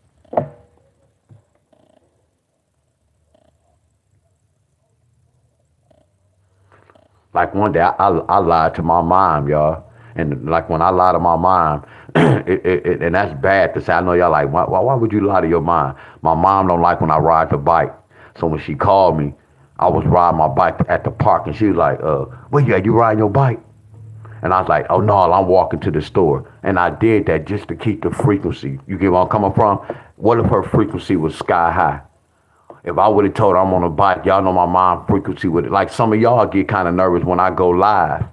Like one day, I lied to my mom, y'all. And like when I lie to my mom, and that's bad to say. I know y'all like, why would you lie to your mom? My mom don't like when I ride the bike. So when she called me, I was riding my bike at the park, and she was like, where you at? You riding your bike? And I was like, oh no, I'm walking to the store. And I did that just to keep the frequency. You get where I'm coming from? What if her frequency was sky high? If I would have told her I'm on a bike, y'all know my mom frequency with it. Like some of y'all get kind of nervous when I go live.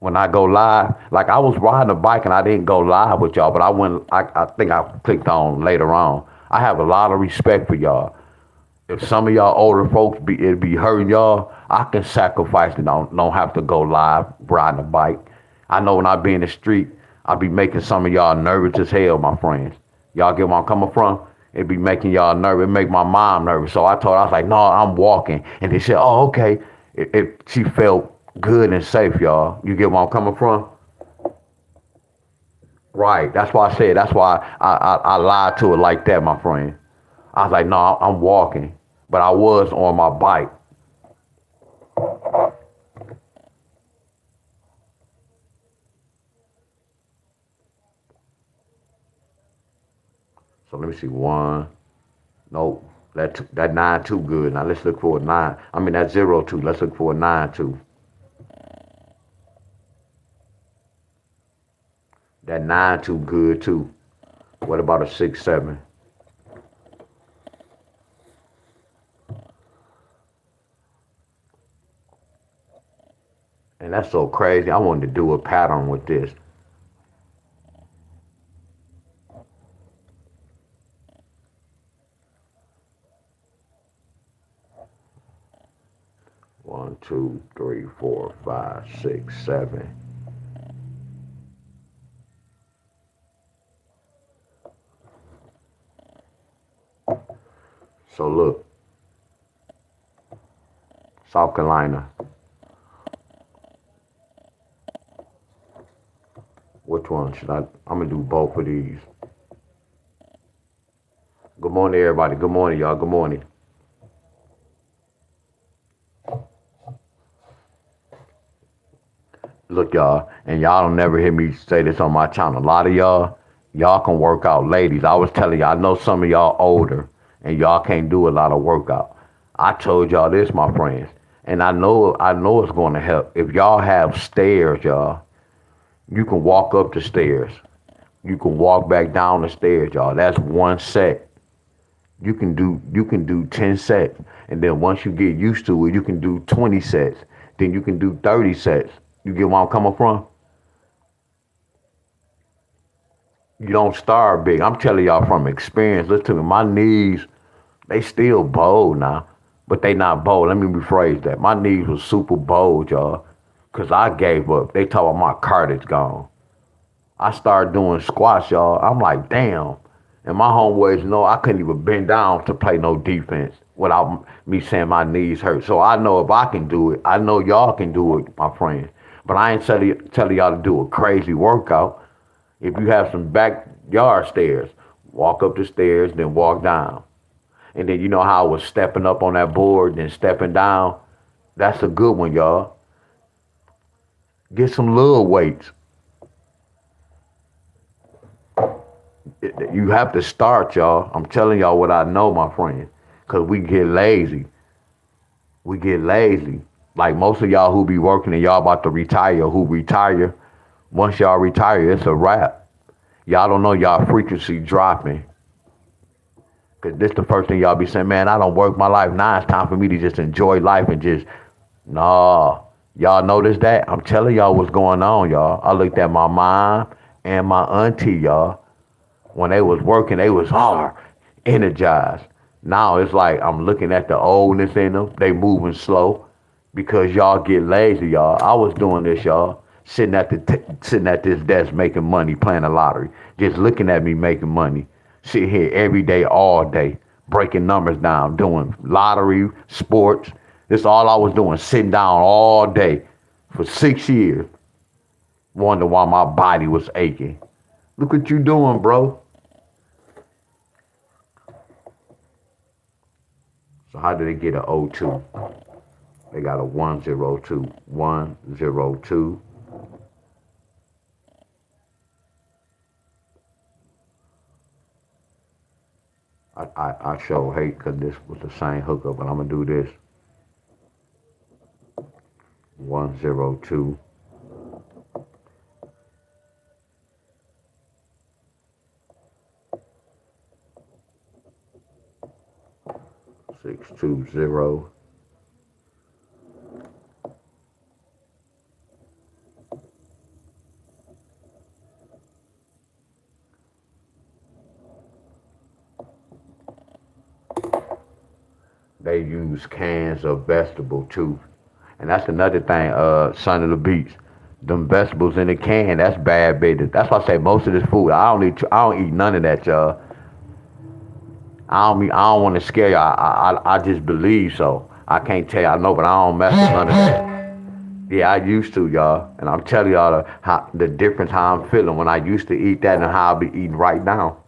When I go live, like I was riding a bike and I didn't go live with y'all, but I think I clicked on later on. I have a lot of respect for y'all. If some of y'all older folks it be hurting y'all, I can sacrifice and don't have to go live riding a bike. I know when I be in the street, I be making some of y'all nervous as hell, my friends. Y'all get where I'm coming from? It be making y'all nervous. It make my mom nervous. So I was like, no, I'm walking. And they said, oh, okay. She felt good and safe, y'all. You get where I'm coming from? Right. That's why I said, that's why I lied to it like that, my friend. I was like, no, I'm walking. But I was on my bike. So let me see. 1. Nope. That 9 too good. Now let's look for a 9. I mean that 0-2. Let's look for a 9-2. That 9-2 good too. What about a 6-7? And that's so crazy. I wanted to do a pattern with this. One, two, three, 4, 5, 6, 7. So look, South Carolina. Which one should I'm gonna do both of these. Good morning, everybody. Good morning, y'all. Good morning. Look, y'all, and y'all don't never hear me say this on my channel. A lot of y'all can work out. Ladies, I was telling y'all, I know some of y'all older, and y'all can't do a lot of workout. I told y'all this, my friends, and I know it's going to help. If y'all have stairs, y'all, you can walk up the stairs. You can walk back down the stairs, y'all. That's one set. You can do 10 sets. And then once you get used to it, you can do 20 sets. Then you can do 30 sets. You get where I'm coming from? You don't start big. I'm telling y'all from experience. Listen to me. My knees, they still bold now, but they not bold. Let me rephrase that. My knees was super bold, y'all, because I gave up. They talk about my cartilage gone. I started doing squats, y'all. I'm like, damn. And my homeboys know I couldn't even bend down to play no defense without me saying my knees hurt. So I know if I can do it, I know y'all can do it, my friends. But I ain't telling y'all to do a crazy workout. If you have some backyard stairs, walk up the stairs, then walk down. And then you know how I was stepping up on that board, then stepping down. That's a good one, y'all. Get some little weights. You have to start, y'all. I'm telling y'all what I know, my friend. Because we get lazy. We get lazy. Like most of y'all who be working and y'all about to retire, who retire, once y'all retire, it's a wrap. Y'all don't know y'all frequency dropping. Because this the first thing y'all be saying, man, I don't work my life. Now it's time for me to just enjoy life and just, nah. Y'all notice that? I'm telling y'all what's going on, y'all. I looked at my mom and my auntie, y'all. When they was working, they was hard, energized. Now it's like I'm looking at the oldness in them. They moving slow because y'all get lazy, y'all. I was doing this, y'all, sitting at this desk making money, playing the lottery, just looking at me making money, sitting here every day, all day, breaking numbers down, doing lottery, sports. This all I was doing, sitting down all day for 6 years. Wonder why my body was aching. Look what you doing, bro. So how do they get an O2? They got a 102. 102. I show hate because this was the same hookup, but I'm going to do this. 102. 620. 620. They use cans of vegetable too. And that's another thing, Son of the Beach. Them vegetables in the can, that's bad business. That's why I say most of this food, I don't eat none of that, y'all. I don't want to scare you. I just believe so. I can't tell you I know, but I don't mess with none of that. Yeah, I used to, y'all. And I'm telling y'all the difference how I'm feeling when I used to eat that and how I be eating right now.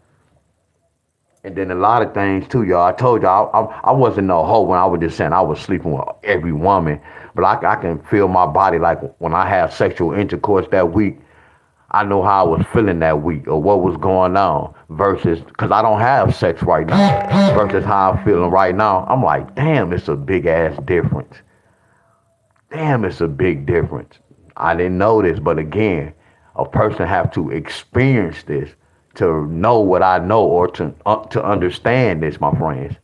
And then a lot of things too, y'all. I told y'all I wasn't no hoe when I was just saying I was sleeping with every woman. But I can feel my body like when I have sexual intercourse that week, I know how I was feeling that week or what was going on versus, because I don't have sex right now, versus how I'm feeling right now. I'm like, damn, it's a big ass difference. Damn, it's a big difference. I didn't know this, but again, a person have to experience this to know what I know or to understand this, my friends.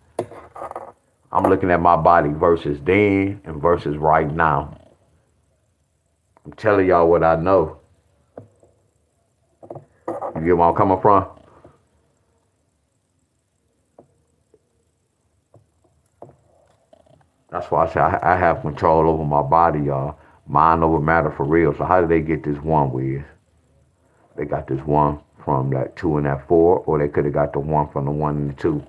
I'm looking at my body versus then and versus right now. I'm telling y'all what I know. You get where I'm coming from? That's why I say I have control over my body, y'all. Mind over matter for real. So how did they get this one with? They got this one from that 2 and that 4, or they could have got the one from the 1 and the 2.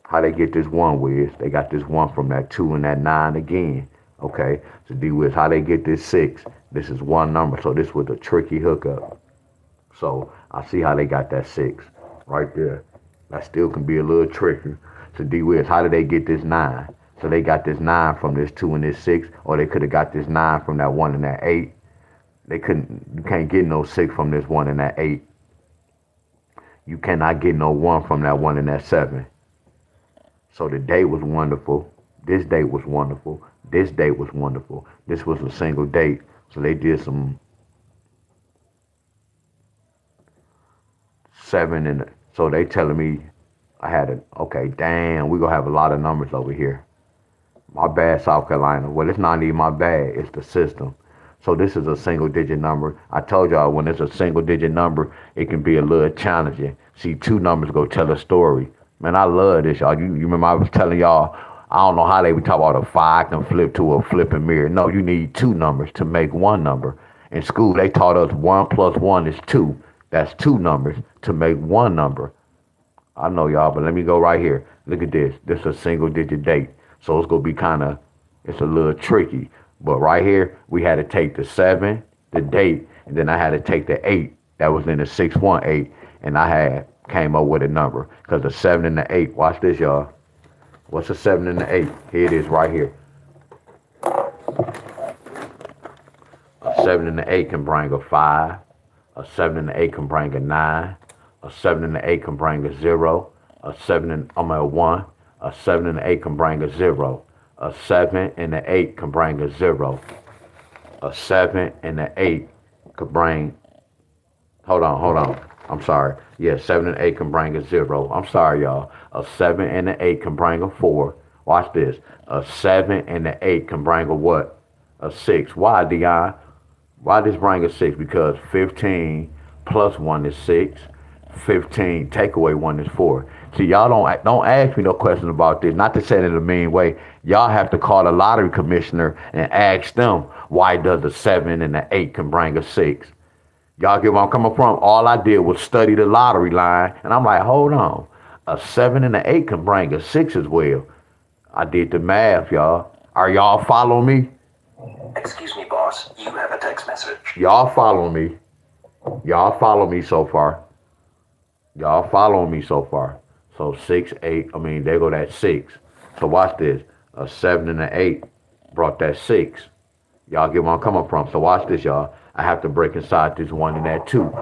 How they get this one with? They got this one from that 2 and that 9 again. Okay, so D Wiz, how they get this 6? This is one number, so this was a tricky hookup. So I see how they got that 6 right there. That still can be a little tricky. So D Wiz, how did they get this 9? So they got this 9 from this 2 and this 6, or they could have got this 9 from that 1 and that 8. They couldn't. You can't get no 6 from this 1 and that 8. You cannot get no 1 from that 1 and that 7. So the day was wonderful. This date was wonderful. This date was wonderful. This was a single date. So they did some 7 and so they telling me I had a okay, damn, we gonna have a lot of numbers over here. My bad, South Carolina. Well, it's not even my bad. It's the system. So this is a single digit number. I told y'all when it's a single digit number, it can be a little challenging. See, two numbers go tell a story. Man, I love this, y'all. You remember I was telling y'all, I don't know how they would talk about a 5 can flip to a flipping mirror. No, you need two numbers to make one number. In school, they taught us 1 plus 1 is 2. That's two numbers to make one number. I know y'all, but let me go right here. Look at this. This is a single digit date. So it's going to be it's a little tricky. But right here, we had to take the 7, the date, and then I had to take the 8. That was in the 618. And came up with a number. Because the 7 and the 8, watch this, y'all. What's the 7 and the 8? Here it is right here. A 7 and the 8 can bring a 5. A 7 and the 8 can bring a 9. A 7 and the 8 can bring a 0. A 1. A 7 and the 8 can bring a 0. A 7 and the 8 can bring a 0. A 7 and the 8 could bring, hold on. I'm sorry. Yeah, 7 and 8 can bring a 0. I'm sorry, y'all. A 7 and the 8 can bring a 4. Watch this. A 7 and the 8 can bring a what? A 6. Why, Deon? Why this bring a 6? Because 15 plus 1 is 6. 15 take away 1 is 4. See, y'all don't ask me no questions about this. Not to say it in a mean way. Y'all have to call the lottery commissioner and ask them why does the 7 and the 8 can bring a 6. Y'all get where I'm coming from? All I did was study the lottery line, and I'm like, hold on. A 7 and an 8 can bring a 6 as well. I did the math, y'all. Are y'all following me? Excuse me, boss. You have a text message. Y'all follow me. Y'all follow me so far. Y'all following me so far. So 6, 8, there go that 6. So watch this. A 7 and an 8 brought that 6. Y'all get where I'm coming from. So watch this, y'all. I have to break inside this 1 and that 2.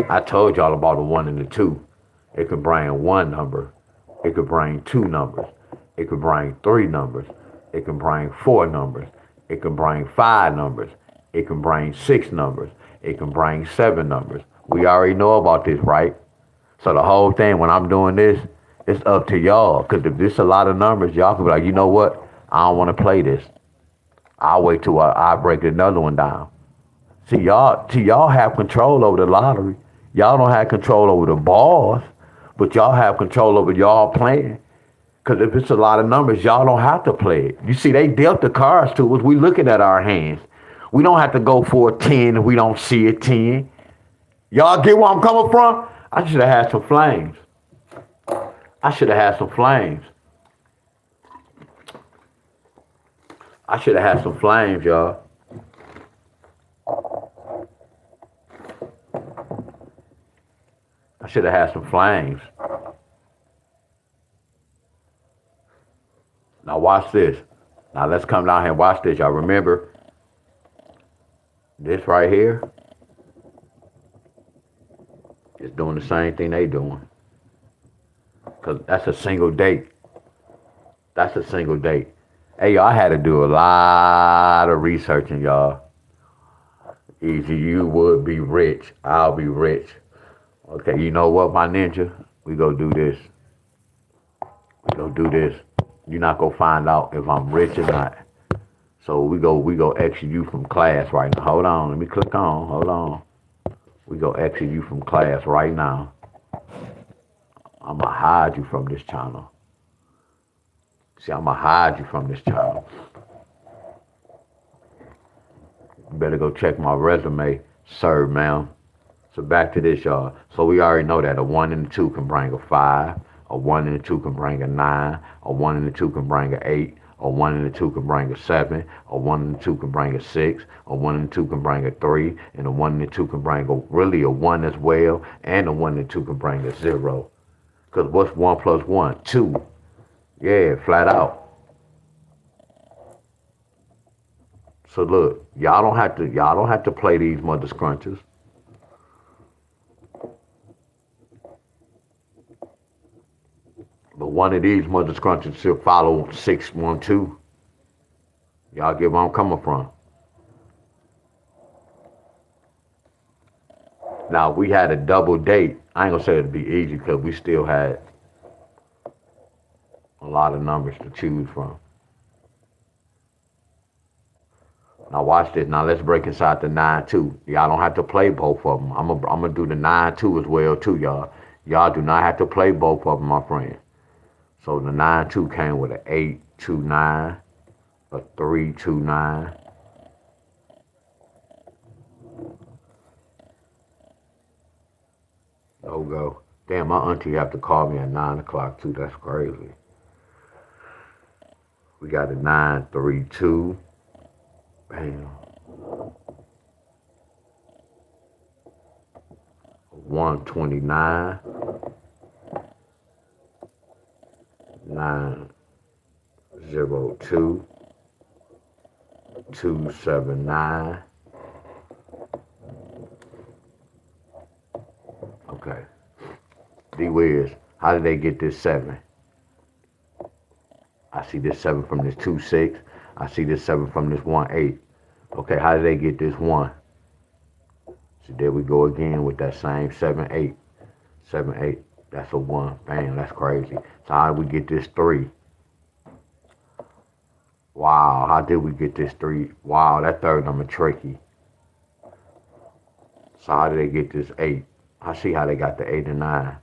I told y'all about the 1 and the 2. It could bring one number. It could bring two numbers. It could bring three numbers. It can bring four numbers. It can bring 5 numbers. It can bring 6 numbers. It can bring 7 numbers. We already know about this, right? So the whole thing, when I'm doing this, it's up to y'all. Because if there's a lot of numbers, y'all can be like, you know what? I don't want to play this. I'll wait till I break another one down. See, y'all have control over the lottery. Y'all don't have control over the balls, but y'all have control over y'all playing. Because if it's a lot of numbers, y'all don't have to play it. You see, they dealt the cards to us. We looking at our hands. We don't have to go for a 10 if we don't see a 10. Y'all get where I'm coming from? I should have had some flames. I should have had some flames. I should have had some flames, y'all. I should have had some flames. Now watch this. Now let's come down here and watch this. Y'all remember this right here is doing the same thing they doing. Because that's a single date. That's a single date. Hey, y'all, I had to do a lot of researching, y'all. Either you would be rich, I'll be rich. Okay, you know what, my ninja? We go do this. We go do this. You're not gonna find out if I'm rich or not. So we go exit you from class right now. Hold on, let me click on. Hold on. We go exit you from class right now. I'm gonna hide you from this channel. See, I'm gonna hide you from this channel. You better go check my resume, sir, ma'am. So back to this, y'all. So we already know that a 1 and a 2 can bring a 5. A 1 and a 2 can bring a 9. A 1 and a 2 can bring a 8. A 1 and a 2 can bring a 7. A 1 and a 2 can bring a 6. A 1 and a 2 can bring a 3. And a 1 and a 2 can bring really a 1 as well. And a 1 and a 2 can bring a 0. Because what's 1 plus 1? 2. Yeah, flat out. So look, y'all don't have to play these mother scrunches. But one of these mother scrunches should follow 612. Y'all get where I'm coming from. Now, if we had a double date, I ain't gonna say it'd be easy because we still had a lot of numbers to choose from. Now watch this. Now let's break inside the 9-2. Y'all don't have to play both of them. I'm gonna do the 9-2 as well too, y'all. Y'all do not have to play both of them, my friend. So the 9-2 came with an 8-2-9, a 3-2-9. No go. Damn, my auntie have to call me at 9 o'clock too. That's crazy. We got a 9-3-2. Bam. 129. 902. 279. Okay. D-Wiz, how did they get this 7? I see this 7 from this 2-6. I see this 7 from this 1-8. Okay, how did they get this 1? So there we go again with that same 7-8. 7-8. That's a 1. Bam, that's crazy. So how did we get this 3? Wow, how did we get this 3? Wow, that third number tricky. So how did they get this 8? I see how they got the 8 and 9.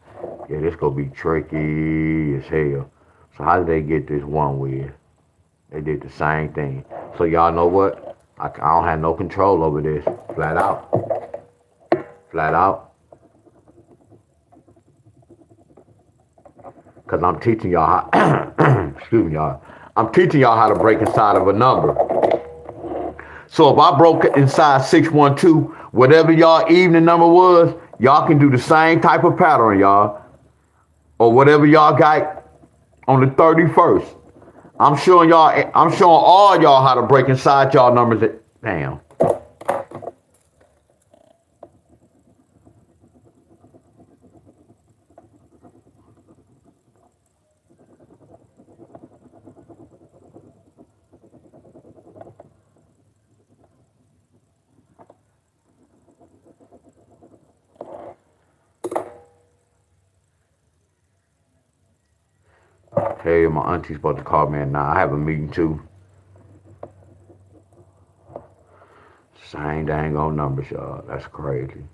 Yeah, this gonna be tricky as hell. So how did they get this 1 with? They did the same thing. So y'all know what? I don't have no control over this. Flat out. Flat out. Because I'm teaching y'all how, excuse me, y'all. I'm teaching y'all how to break inside of a number. So if I broke inside 612, whatever y'all evening number was, y'all can do the same type of pattern, y'all. Or whatever y'all got on the 31st. I'm showing all y'all how to break inside y'all numbers. Damn. Hey, my auntie's supposed to call me at 9. I have a meeting too. Same dang old numbers, y'all. That's crazy.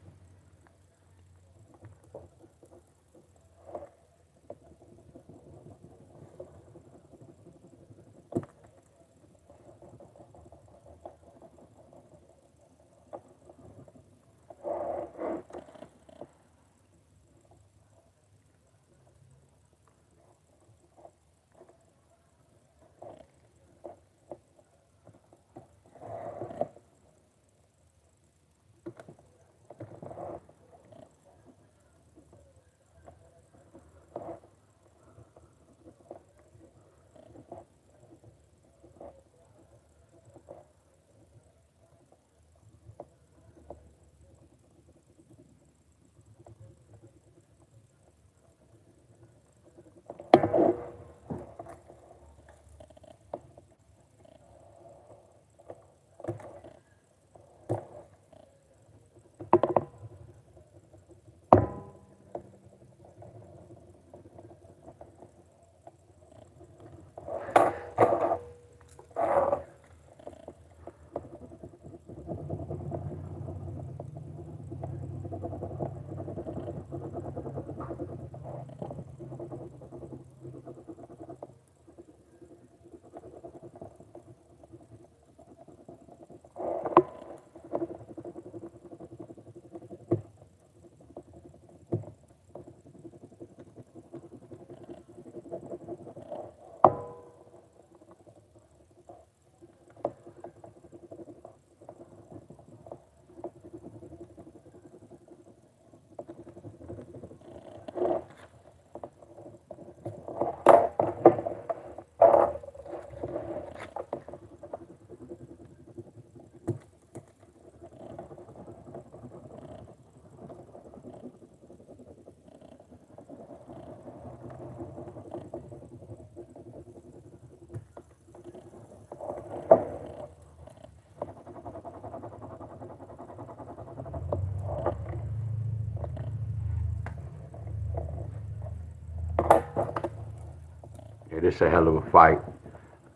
This a hell of a fight.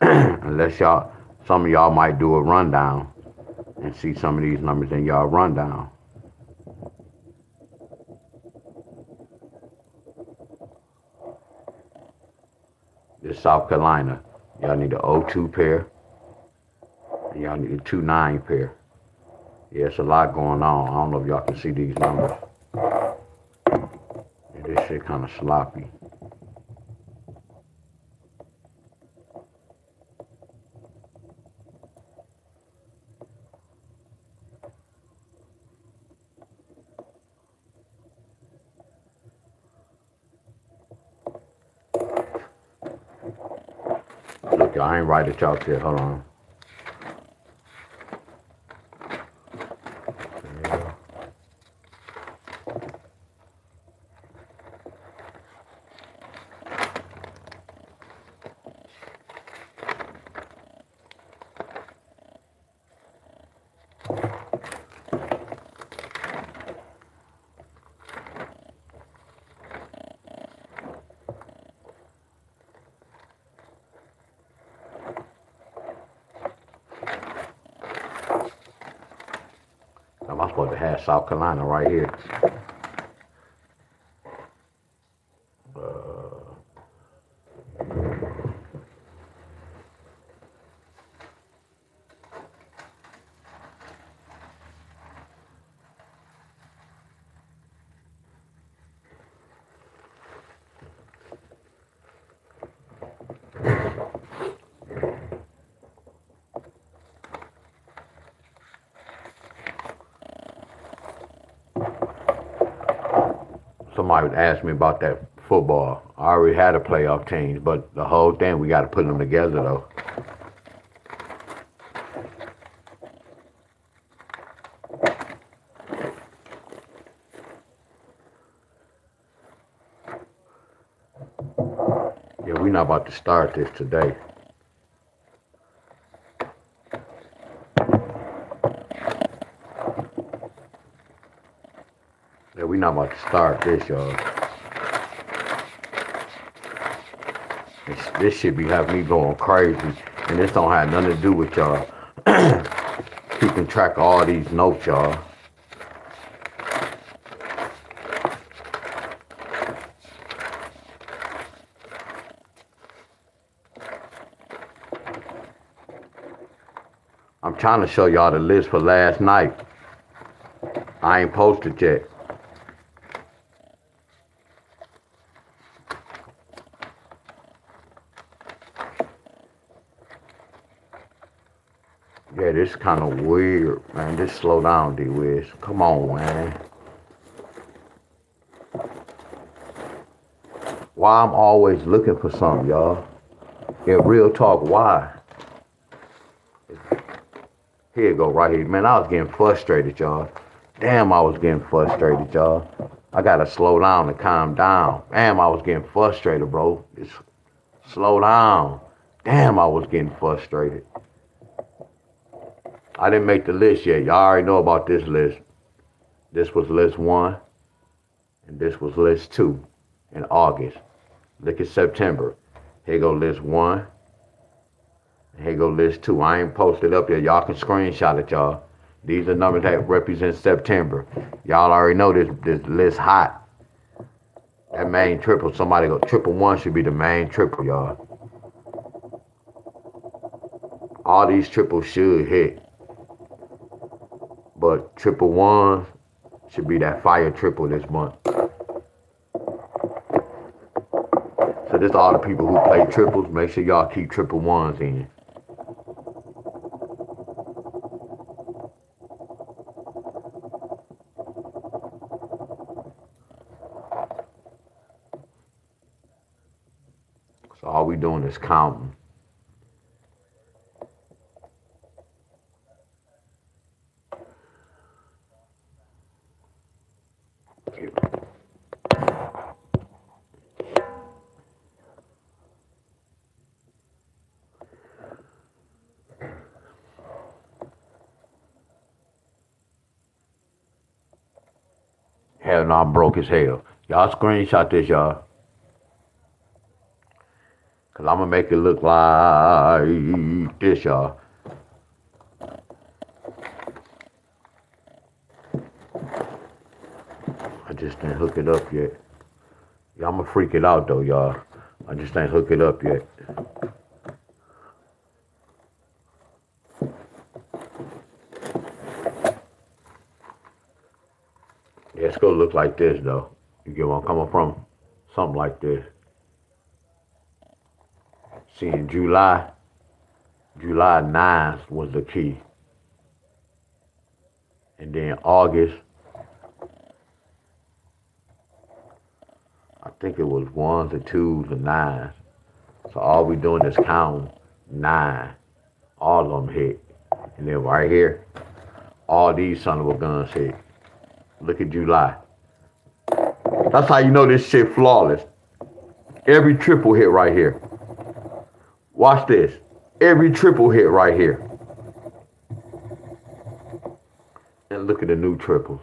Unless some of y'all might do a rundown and see some of these numbers in y'all rundown. This South Carolina, y'all need an 0-2 pair, and y'all need a 2-9 pair. Yeah, it's a lot going on. I don't know if y'all can see these numbers. Yeah, this shit kind of sloppy. Look, I ain't right at y'all yet. Hold on. I'm supposed to have South Carolina right here. Somebody would ask me about that football. I already had a playoff teams, but the whole thing, we got to put them together, though. Yeah, we're not about to start this today. Yeah, we're not about to start this, y'all. This should be having me going crazy, and this don't have nothing to do with y'all keeping track of all these notes, y'all. I'm trying to show y'all the list for last night. I ain't posted yet. Yeah, this kind of weird, man. Just slow down, D-Wiz. Come on, man. Why I'm always looking for something, y'all? Yeah, real talk, why? Here you go, right here. Man, I was getting frustrated, y'all. Damn, I was getting frustrated, y'all. I gotta slow down and calm down. Damn, I was getting frustrated, bro. Just slow down. Damn, I was getting frustrated. I didn't make the list yet. Y'all already know about this list. This was list 1, and this was list 2 in August. Look at September. Here go list 1, and here go list 2. I ain't posted up there. Y'all can screenshot it, y'all. These are numbers that represent September. Y'all already know this list hot. That main triple, somebody go, triple 1 should be the main triple, y'all. All these triples should hit. But triple 1 should be that fire triple this month. So this all the people who play triples. Make sure y'all keep triple 1s in. So all we doing is counting. Hell no, I'm broke as hell. Y'all screenshot this, y'all. Cause I'm gonna make it look like this, y'all. I just didn't hook it up yet. Yeah, I'm gonna freak it out though, y'all. I just ain't hook it up yet. Yeah, it's gonna look like this though. You get where I'm coming from? Something like this. See, in July 9th was the key. And then August, I think it was ones and twos and nines. So all we doing is counting 9. All of them hit. And then right here, all these son of a guns hit. Look at July. That's how you know this shit flawless. Every triple hit right here. Watch this. Every triple hit right here. And look at the new triples.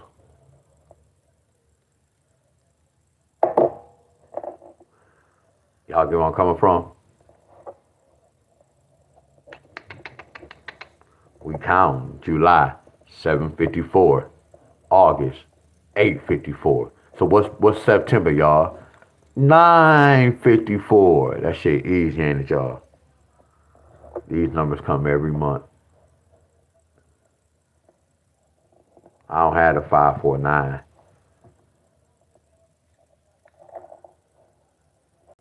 Y'all get where I'm coming from? We count July 754, August 854. So what's September, y'all? 954. That shit easy, ain't it, y'all? These numbers come every month. I don't have the 549.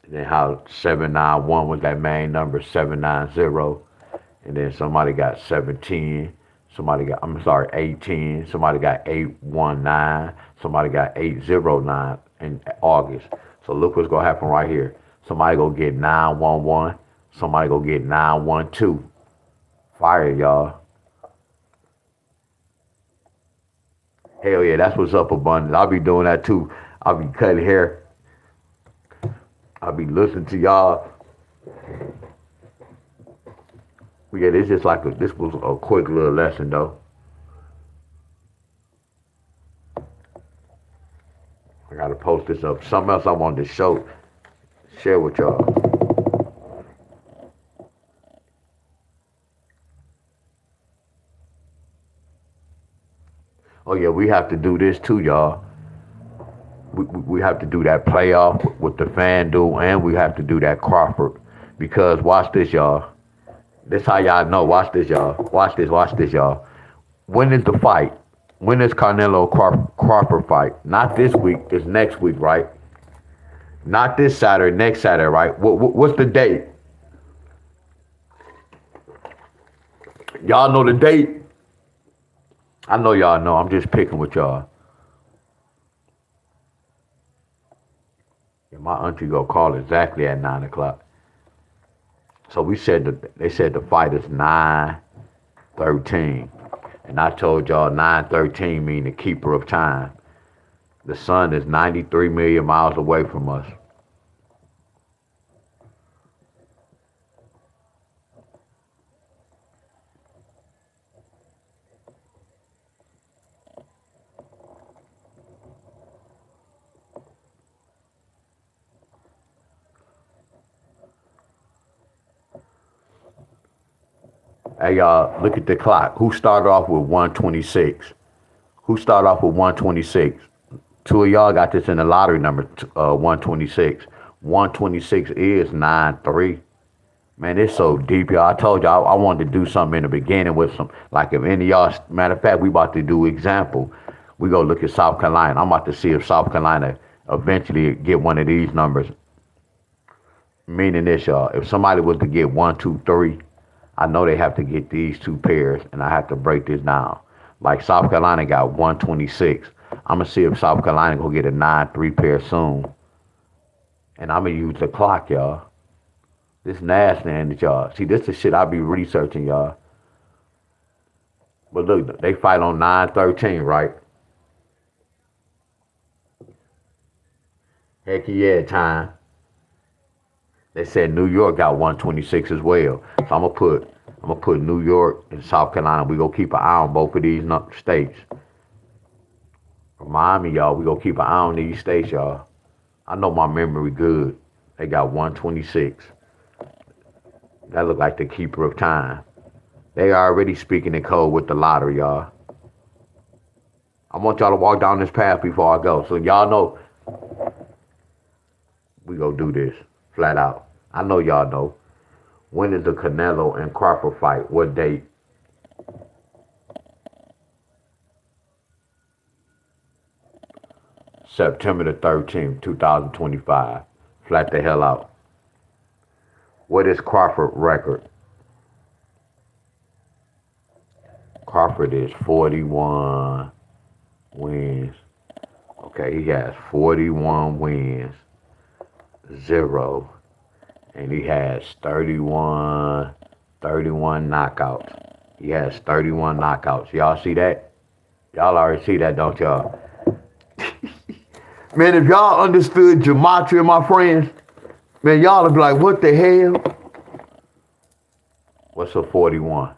And then how 791 was that main number, 790. And then somebody got 17. Somebody got, 18. Somebody got 819. Somebody got 809 in August. So look what's going to happen right here. Somebody going to get 911. Somebody going to get 912. Fire, y'all. Hell yeah, that's what's up, Abundance. I'll be doing that too. I'll be cutting hair. I'll be listening to y'all. Yeah, this just like this was a quick little lesson though. I gotta post this up. Something else I wanted to share with y'all. Oh yeah, we have to do this too, y'all. We have to do that playoff with the FanDuel, and we have to do that Crawford. Because watch this, y'all. This how y'all know. Watch this, y'all. Watch this, y'all. When is the fight? When is Canelo Crawford fight? Not this week. It's next week, right? Not this Saturday. Next Saturday, right? What's the date? Y'all know the date? I know y'all know. I'm just picking with y'all. Yeah, my auntie go call exactly at 9 o'clock. So they said the fight is 9:13. And I told y'all 9:13 mean the keeper of time. The sun is 93 million miles away from us. Hey y'all, look at the clock. Who started off with 126? Who started off with 126? Two of y'all got this in the lottery number, 126. 126 is 9-3. Man, it's so deep, y'all. I told y'all I wanted to do something in the beginning with some, like if any of y'all, matter of fact, we about to do example. We go look at South Carolina. I'm about to see if South Carolina eventually get one of these numbers. Meaning this, y'all, if somebody was to get 1, 2, 3, I know they have to get these two pairs, and I have to break this down. Like South Carolina got 126. I'm gonna see if South Carolina gonna get a 9-3 pair soon. And I'm gonna use the clock, y'all. This nasty, ain't it, y'all? See, this is shit I be researching, y'all. But look, they fight on 9/13, right? Heck yeah, time. They said New York got 126 as well. So I'm gonna put New York and South Carolina. We gonna keep an eye on both of these states. Remind me, y'all. We gonna keep an eye on these states, y'all. I know my memory good. They got 126. That look like the keeper of time. They already speaking in code with the lottery, y'all. I want y'all to walk down this path before I go. So y'all know we go do this flat out. I know y'all know. When is the Canelo and Crawford fight? What date? September the 13th, 2025. Flat the hell out. What is Crawford record? Crawford is 41 wins. Okay, he has 41 wins, 0. And he has 31 knockouts. He has 31 knockouts. Y'all see that? Y'all already see that, don't y'all? Man, if y'all understood Gematria, my friends, man, y'all would be like, what the hell? What's a 41?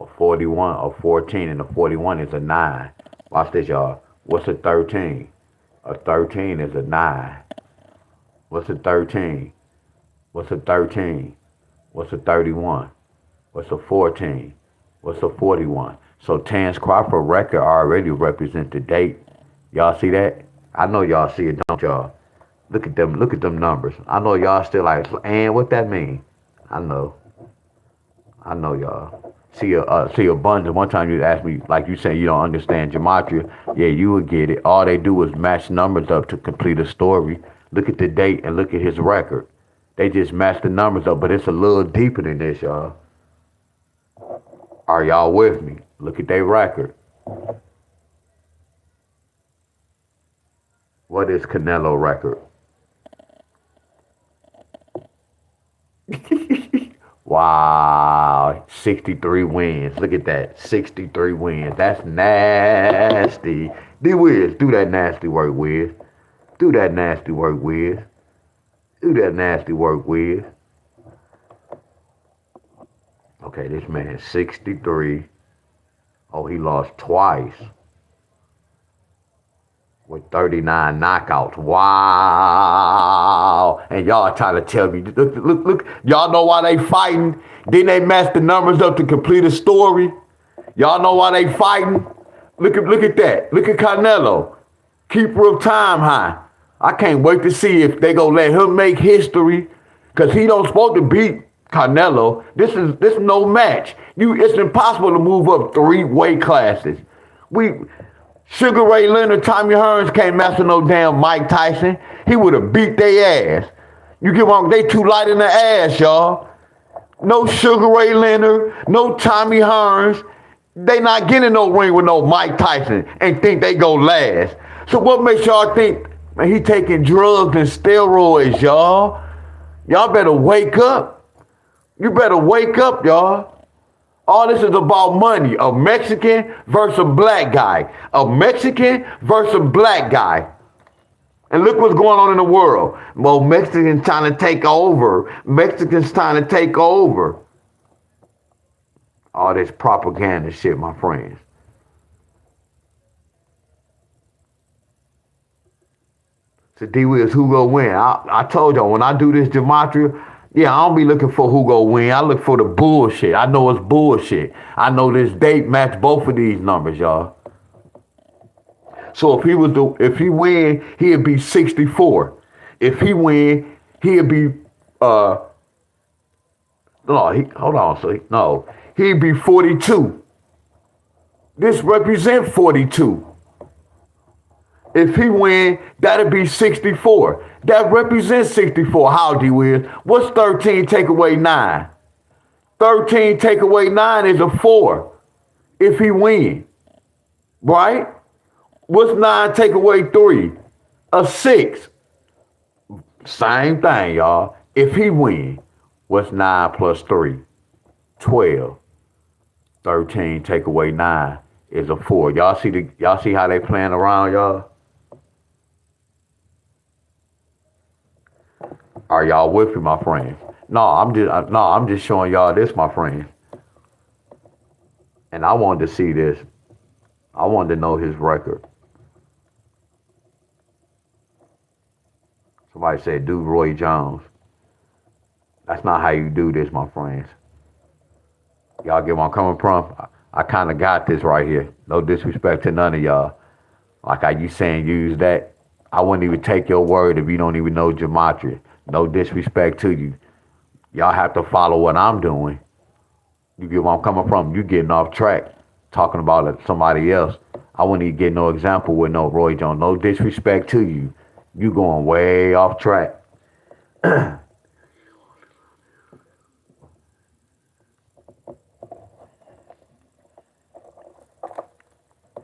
A 41, a 14, and a 41 is a 9. Watch this, y'all. What's a 13? A 13 is a 9. What's a 13? What's a 13? What's a 31? What's a 14? What's a 41? So Tan's Crawford record already represents the date. Y'all see that? I know y'all see it, don't y'all? Look at them numbers. I know y'all still like, and what that mean? I know y'all. See a bunch. One time you asked me, like you say you don't understand Gematria. Yeah, you would get it. All they do is match numbers up to complete a story. Look at the date and look at his record. They just match the numbers up, but it's a little deeper than this, y'all. Are y'all with me? Look at their record. What is Canelo record? Wow, 63 wins. Look at that, 63 wins. That's nasty. D Wiz, do that nasty work, Wiz. Do that nasty work, Wiz. Do that nasty work, Wiz. Okay, this man 63. Oh, he lost twice with 39 knockouts. Wow. And y'all trying to tell me, look. Y'all know why they fighting? Didn't they match the numbers up to complete a story? Y'all know why they fighting? Look at that. Look at Canelo. Keeper of time high. I can't wait to see if they gonna let him make history. Cause he don't supposed to beat Canelo. This is no match. It's impossible to move up 3 weight classes. Sugar Ray Leonard, Tommy Hearns can't master no damn Mike Tyson. He would have beat their ass. You get wrong, they too light in the ass, y'all. No Sugar Ray Leonard, no Tommy Hearns. They not getting no ring with no Mike Tyson and think they go last. So what makes y'all think, man, he taking drugs and steroids, y'all? Y'all better wake up. You better wake up, y'all. All this is about money. A Mexican versus a black guy. A Mexican versus a black guy. And look what's going on in the world. Well, Mexicans trying to take over. Mexicans trying to take over. All this propaganda shit, my friends. So D-Wiz, who gonna win? I told y'all, when I do this Gematria, yeah, I don't be looking for who gonna win. I look for the bullshit. I know it's bullshit. I know this date match both of these numbers, y'all. So if he win, he'd be 64. If he win, he'd be he'd be 42. This represent 42. If he win, that'd be 64. That represents 64. How, D-Wiz? What's 13 take away 9? 13 take away 9 is a 4. If he win. Right? What's 9 take away 3? A 6. Same thing, y'all. If he win, what's 9 plus 3? 12. 13 take away 9 is a 4. Y'all see how they playing around, y'all? Are y'all with me, my friends? No, I'm just showing y'all this, my friends. And I wanted to see this. I wanted to know his record. Somebody said, do Roy Jones. That's not how you do this, my friends. Y'all get where I'm coming from? I kind of got this right here. No disrespect to none of y'all. Like how you saying use that. I wouldn't even take your word if you don't even know Gematria. No disrespect to you. Y'all have to follow what I'm doing. You get where I'm coming from? You getting off track, talking about somebody else. I wouldn't even get no example with no Roy Jones. No disrespect to you. You going way off track.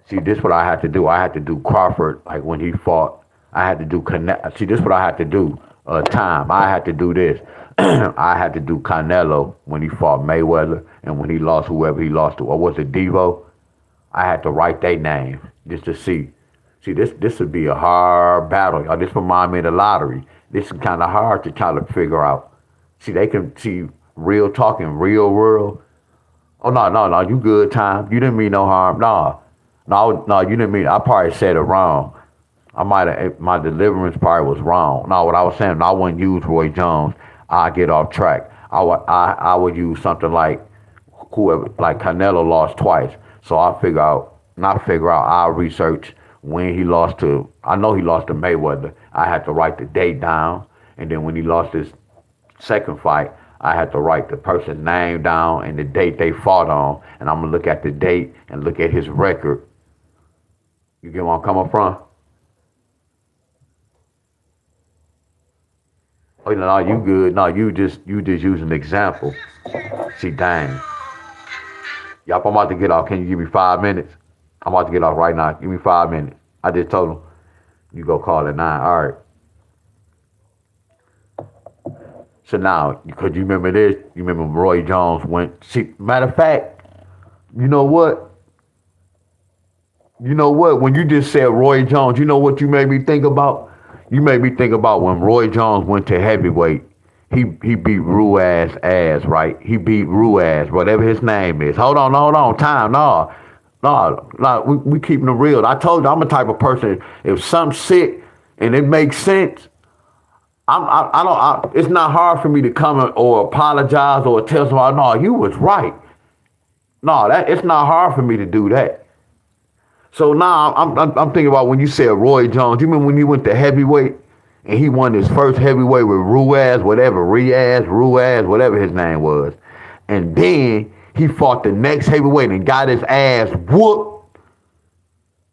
See, this what I had to do. I had to do Crawford like when he fought. I had to do connect. See, this what I had to do. Time. I had to do this. I had to do Canelo when he fought Mayweather and when he lost whoever he lost to. Or was it Devo? I had to write their name just to see. See, this would be a hard battle. Y'all, this remind me of the lottery. This is kind of hard to try to figure out. See, they can see real talking, real world. Oh no, you good time. You didn't mean no harm. No, you didn't mean. I probably said it wrong. I might have my deliverance part was wrong. No, what I was saying, I wouldn't use Roy Jones. I get off track. I would use something like whoever like Canelo lost twice. So I figure out not figure out. I'll research when he lost to. I know he lost to Mayweather. I had to write the date down, and then when he lost his second fight, I had to write the person's name down and the date they fought on, and I'm gonna look at the date and look at his record. You get where I'm coming from? Oh no, you good? No, you just use an example. See, dang, yup, I'm about to get off. Can you give me 5 minutes? I'm about to get off right now. Give me 5 minutes. I just told him you go call at 9. All right. So now, because you remember this, you remember Roy Jones went. See, matter of fact, you know what? You know what? When you just said Roy Jones, you know what you made me think about? You made me think about when Roy Jones went to heavyweight. He beat Ruiz ass, right? He beat Ruiz, whatever his name is. Hold on, time, no. We keeping it real. I told you I'm the type of person. If something's sick and it makes sense, I don't. It's not hard for me to come or apologize or tell somebody, no, you was right. No, it's not hard for me to do that. So now I'm thinking about when you said Roy Jones. You remember when he went to heavyweight and he won his first heavyweight with Ruiz, whatever his name was, and then he fought the next heavyweight and got his ass whooped,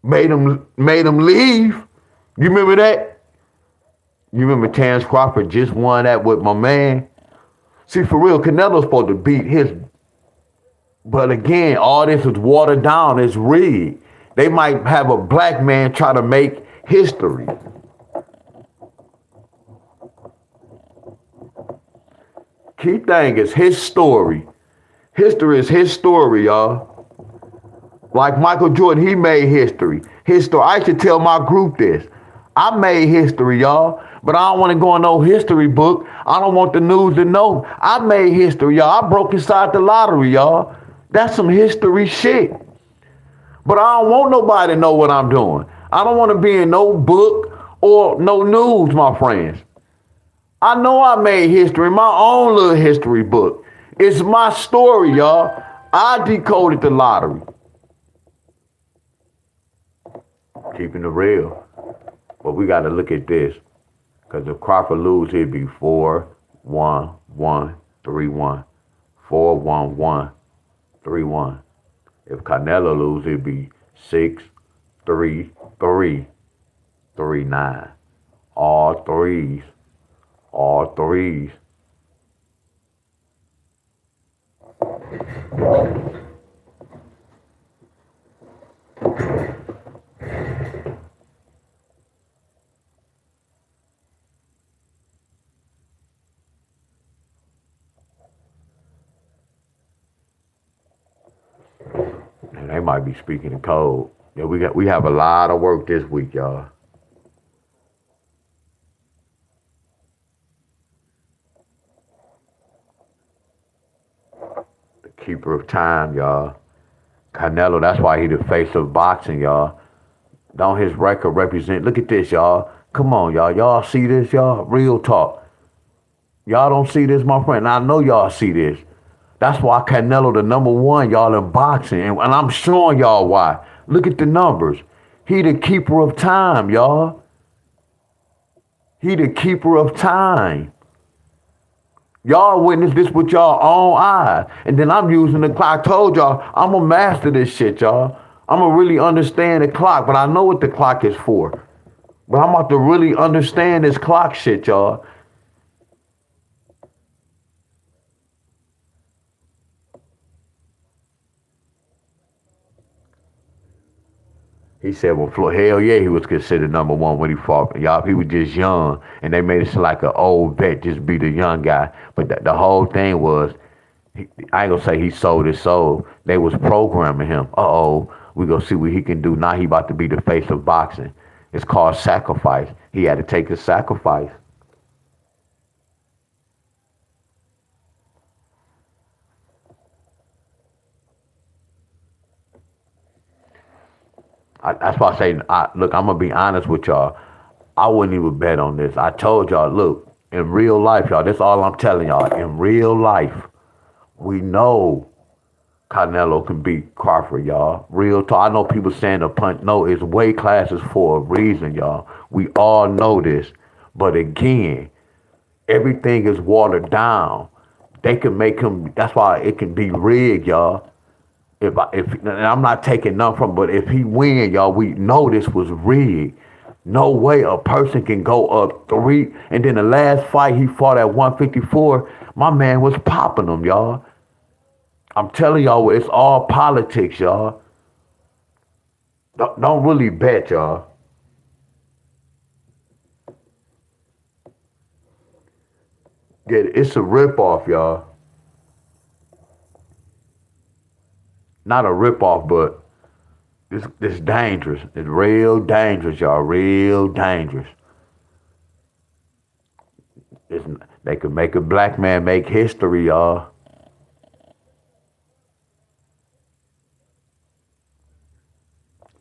made him leave. You remember that? You remember Terrence Crawford just won that with my man? See, for real, Canelo's supposed to beat his. But again, all this is watered down. It's rigged. They might have a black man try to make history. Key thing is his story. History is his story, y'all. Like Michael Jordan, he made history. His story. I should tell my group this. I made history, y'all. But I don't want to go in no history book. I don't want the news to know. I made history, y'all. I broke inside the lottery, y'all. That's some history shit. But I don't want nobody to know what I'm doing. I don't want to be in no book or no news, my friends. I know I made history, my own little history book. It's my story, y'all. I decoded the lottery. Keeping it real. But we got to look at this. Because if Crawford lose, it'd be 4-1-1-3-1. 4-1-1-3-1. If Canelo lose, it'd be 6-3-3-3-9. All threes. All threes. And they might be speaking in code. Yeah, we have a lot of work this week, y'all. The keeper of time, y'all. Canelo, that's why he the face of boxing, y'all. Don't his record represent? Look at this, y'all. Come on, y'all. Y'all see this, y'all? Real talk. Y'all don't see this, my friend. I know y'all see this. That's why Canelo the number one, y'all, in boxing. And I'm showing y'all why. Look at the numbers. He the keeper of time, y'all. He the keeper of time. Y'all witness this with y'all own eyes. And then I'm using the clock. I told y'all, I'm going to master this shit, y'all. I'm going to really understand the clock, but I know what the clock is for. But I'm about to really understand this clock shit, y'all. He said, well, hell yeah, he was considered number one when he fought. Y'all, he was just young, and they made it seem like an old vet just be the young guy. But the whole thing was, I ain't gonna say he sold his soul. They was programming him. We gonna see what he can do. Now he about to be the face of boxing. It's called sacrifice. He had to take a sacrifice. That's why I say, look, I'm gonna be honest with y'all. I wouldn't even bet on this. I told y'all, look, in real life, y'all, that's all I'm telling y'all. In real life, we know Canelo can beat Crawford, y'all. Real talk. I know people saying the punch. No, it's weight classes for a reason, y'all. We all know this. But again, everything is watered down. They can make him. That's why it can be rigged, y'all. If and I'm not taking nothing from, but if he win, y'all, we know this was rigged. No way a person can go up three, and then the last fight he fought at 154, my man was popping them, y'all. I'm telling y'all, it's all politics, y'all. Don't really bet, y'all. Yeah, it's a ripoff, y'all. Not a ripoff, but it's dangerous. It's real dangerous, y'all. Real dangerous. It's, they could make a black man make history, y'all.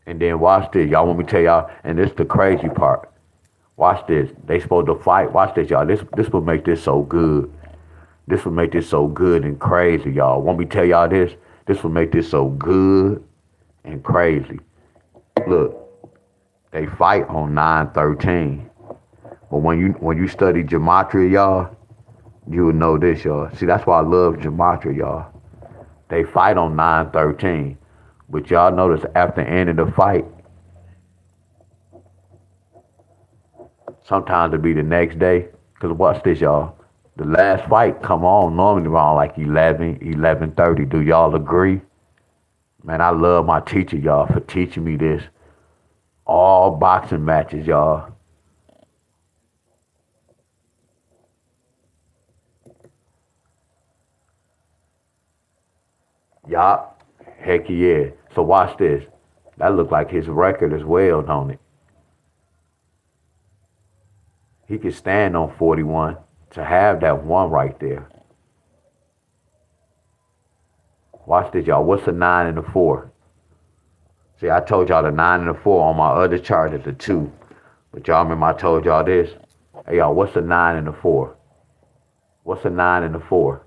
And then watch this. Y'all want me to tell y'all, and this is the crazy part. Watch this. They supposed to fight. Watch this, y'all. This will make this so good. This will make this so good and crazy, y'all. Want me to tell y'all this? This will make this so good and crazy. Look, they fight on 9/13. But when you study Gematria, y'all, you will know this, y'all. See, that's why I love Gematria, y'all. They fight on 9/13. But y'all notice after the end of the fight, sometimes it be the next day. Because watch this, y'all. The last fight come on normally around like 11:30. Do y'all agree? Man, I love my teacher, y'all, for teaching me this. All boxing matches, y'all. Yup. Heck yeah. So watch this. That look like his record as well, don't it? He can stand on 41 to have that one right there. Watch this, y'all. What's a 9 and a 4? See, I told y'all the 9 and the 4 on my other chart is a 2. But y'all remember I told y'all this? Hey, y'all, what's a 9 and a 4? What's a 9 and a 4?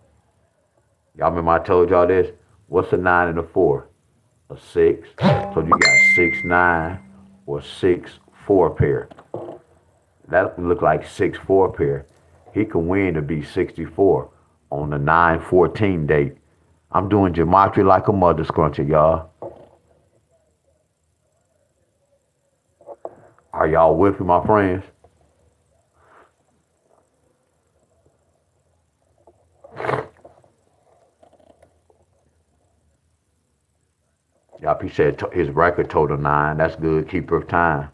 Y'all remember I told y'all this? What's a 9 and a 4? A 6. So you got 6-9 or 6-4 pair. That would look like 6-4 pair. He could win to be 64 on the 9/14 date. I'm doing gematria like a mother scruncher, y'all. Are y'all with me, my friends? Y'all, he said his record total 9. That's good. Keeper of time.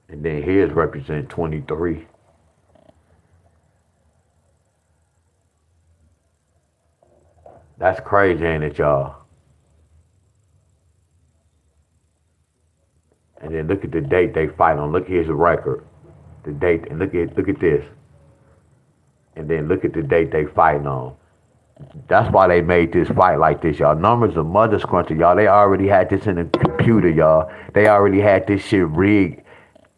And then his represent 23. That's crazy, ain't it, y'all? And then look at the date they fight on. Look at his record. The date, and look at this. And then look at the date they fighting on. That's why they made this fight like this, y'all. Numbers of mother scruncher, y'all. They already had this in the computer, y'all. They already had this shit rigged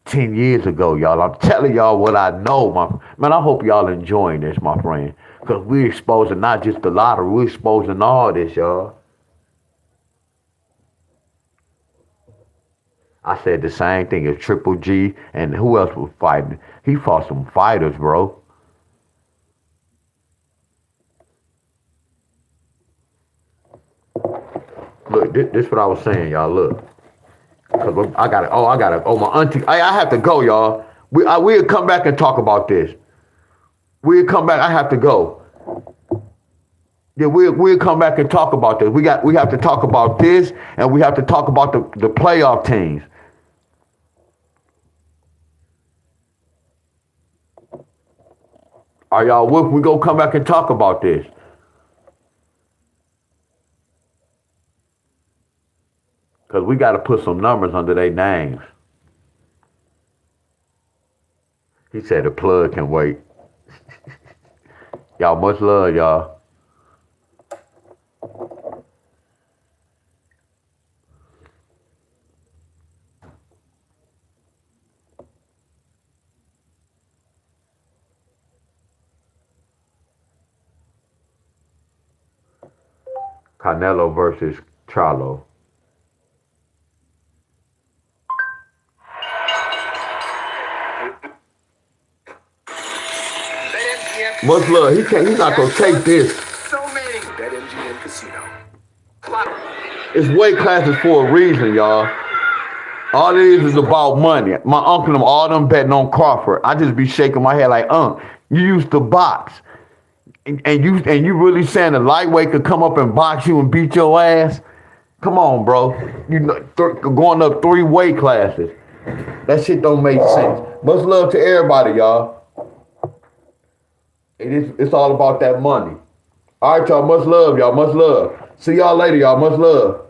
10 years ago, y'all. I'm telling y'all what I know, man. I hope y'all enjoying this, my friend. Because we're exposing not just the lottery, we're exposing all this, y'all. I said the same thing as Triple G, and who else was fighting? He fought some fighters, bro. Look, this what I was saying, y'all. Look. Cause I gotta, my auntie, I have to go, y'all. We'll come back and talk about this. We'll come back, I have to go. Yeah, we'll come back and talk about this. We have to talk about this, and we have to talk about the playoff teams. Are y'all with? We go come back and talk about this. Cause we gotta put some numbers under their names. He said the plug can wait. Y'all much love, y'all. Canelo versus Charlo. Much love. He's not gonna take this. So many. BetMGM Casino. It's weight classes for a reason, y'all. All it is about money. My uncle and all them betting on Crawford. I just be shaking my head like, you used to box. And you really saying a lightweight could come up and box you and beat your ass? Come on, bro. You know, going up 3 weight classes. That shit don't make sense. Much love to everybody, y'all. It's all about that money. All right, y'all. Much love, y'all. Much love. See y'all later, y'all. Much love.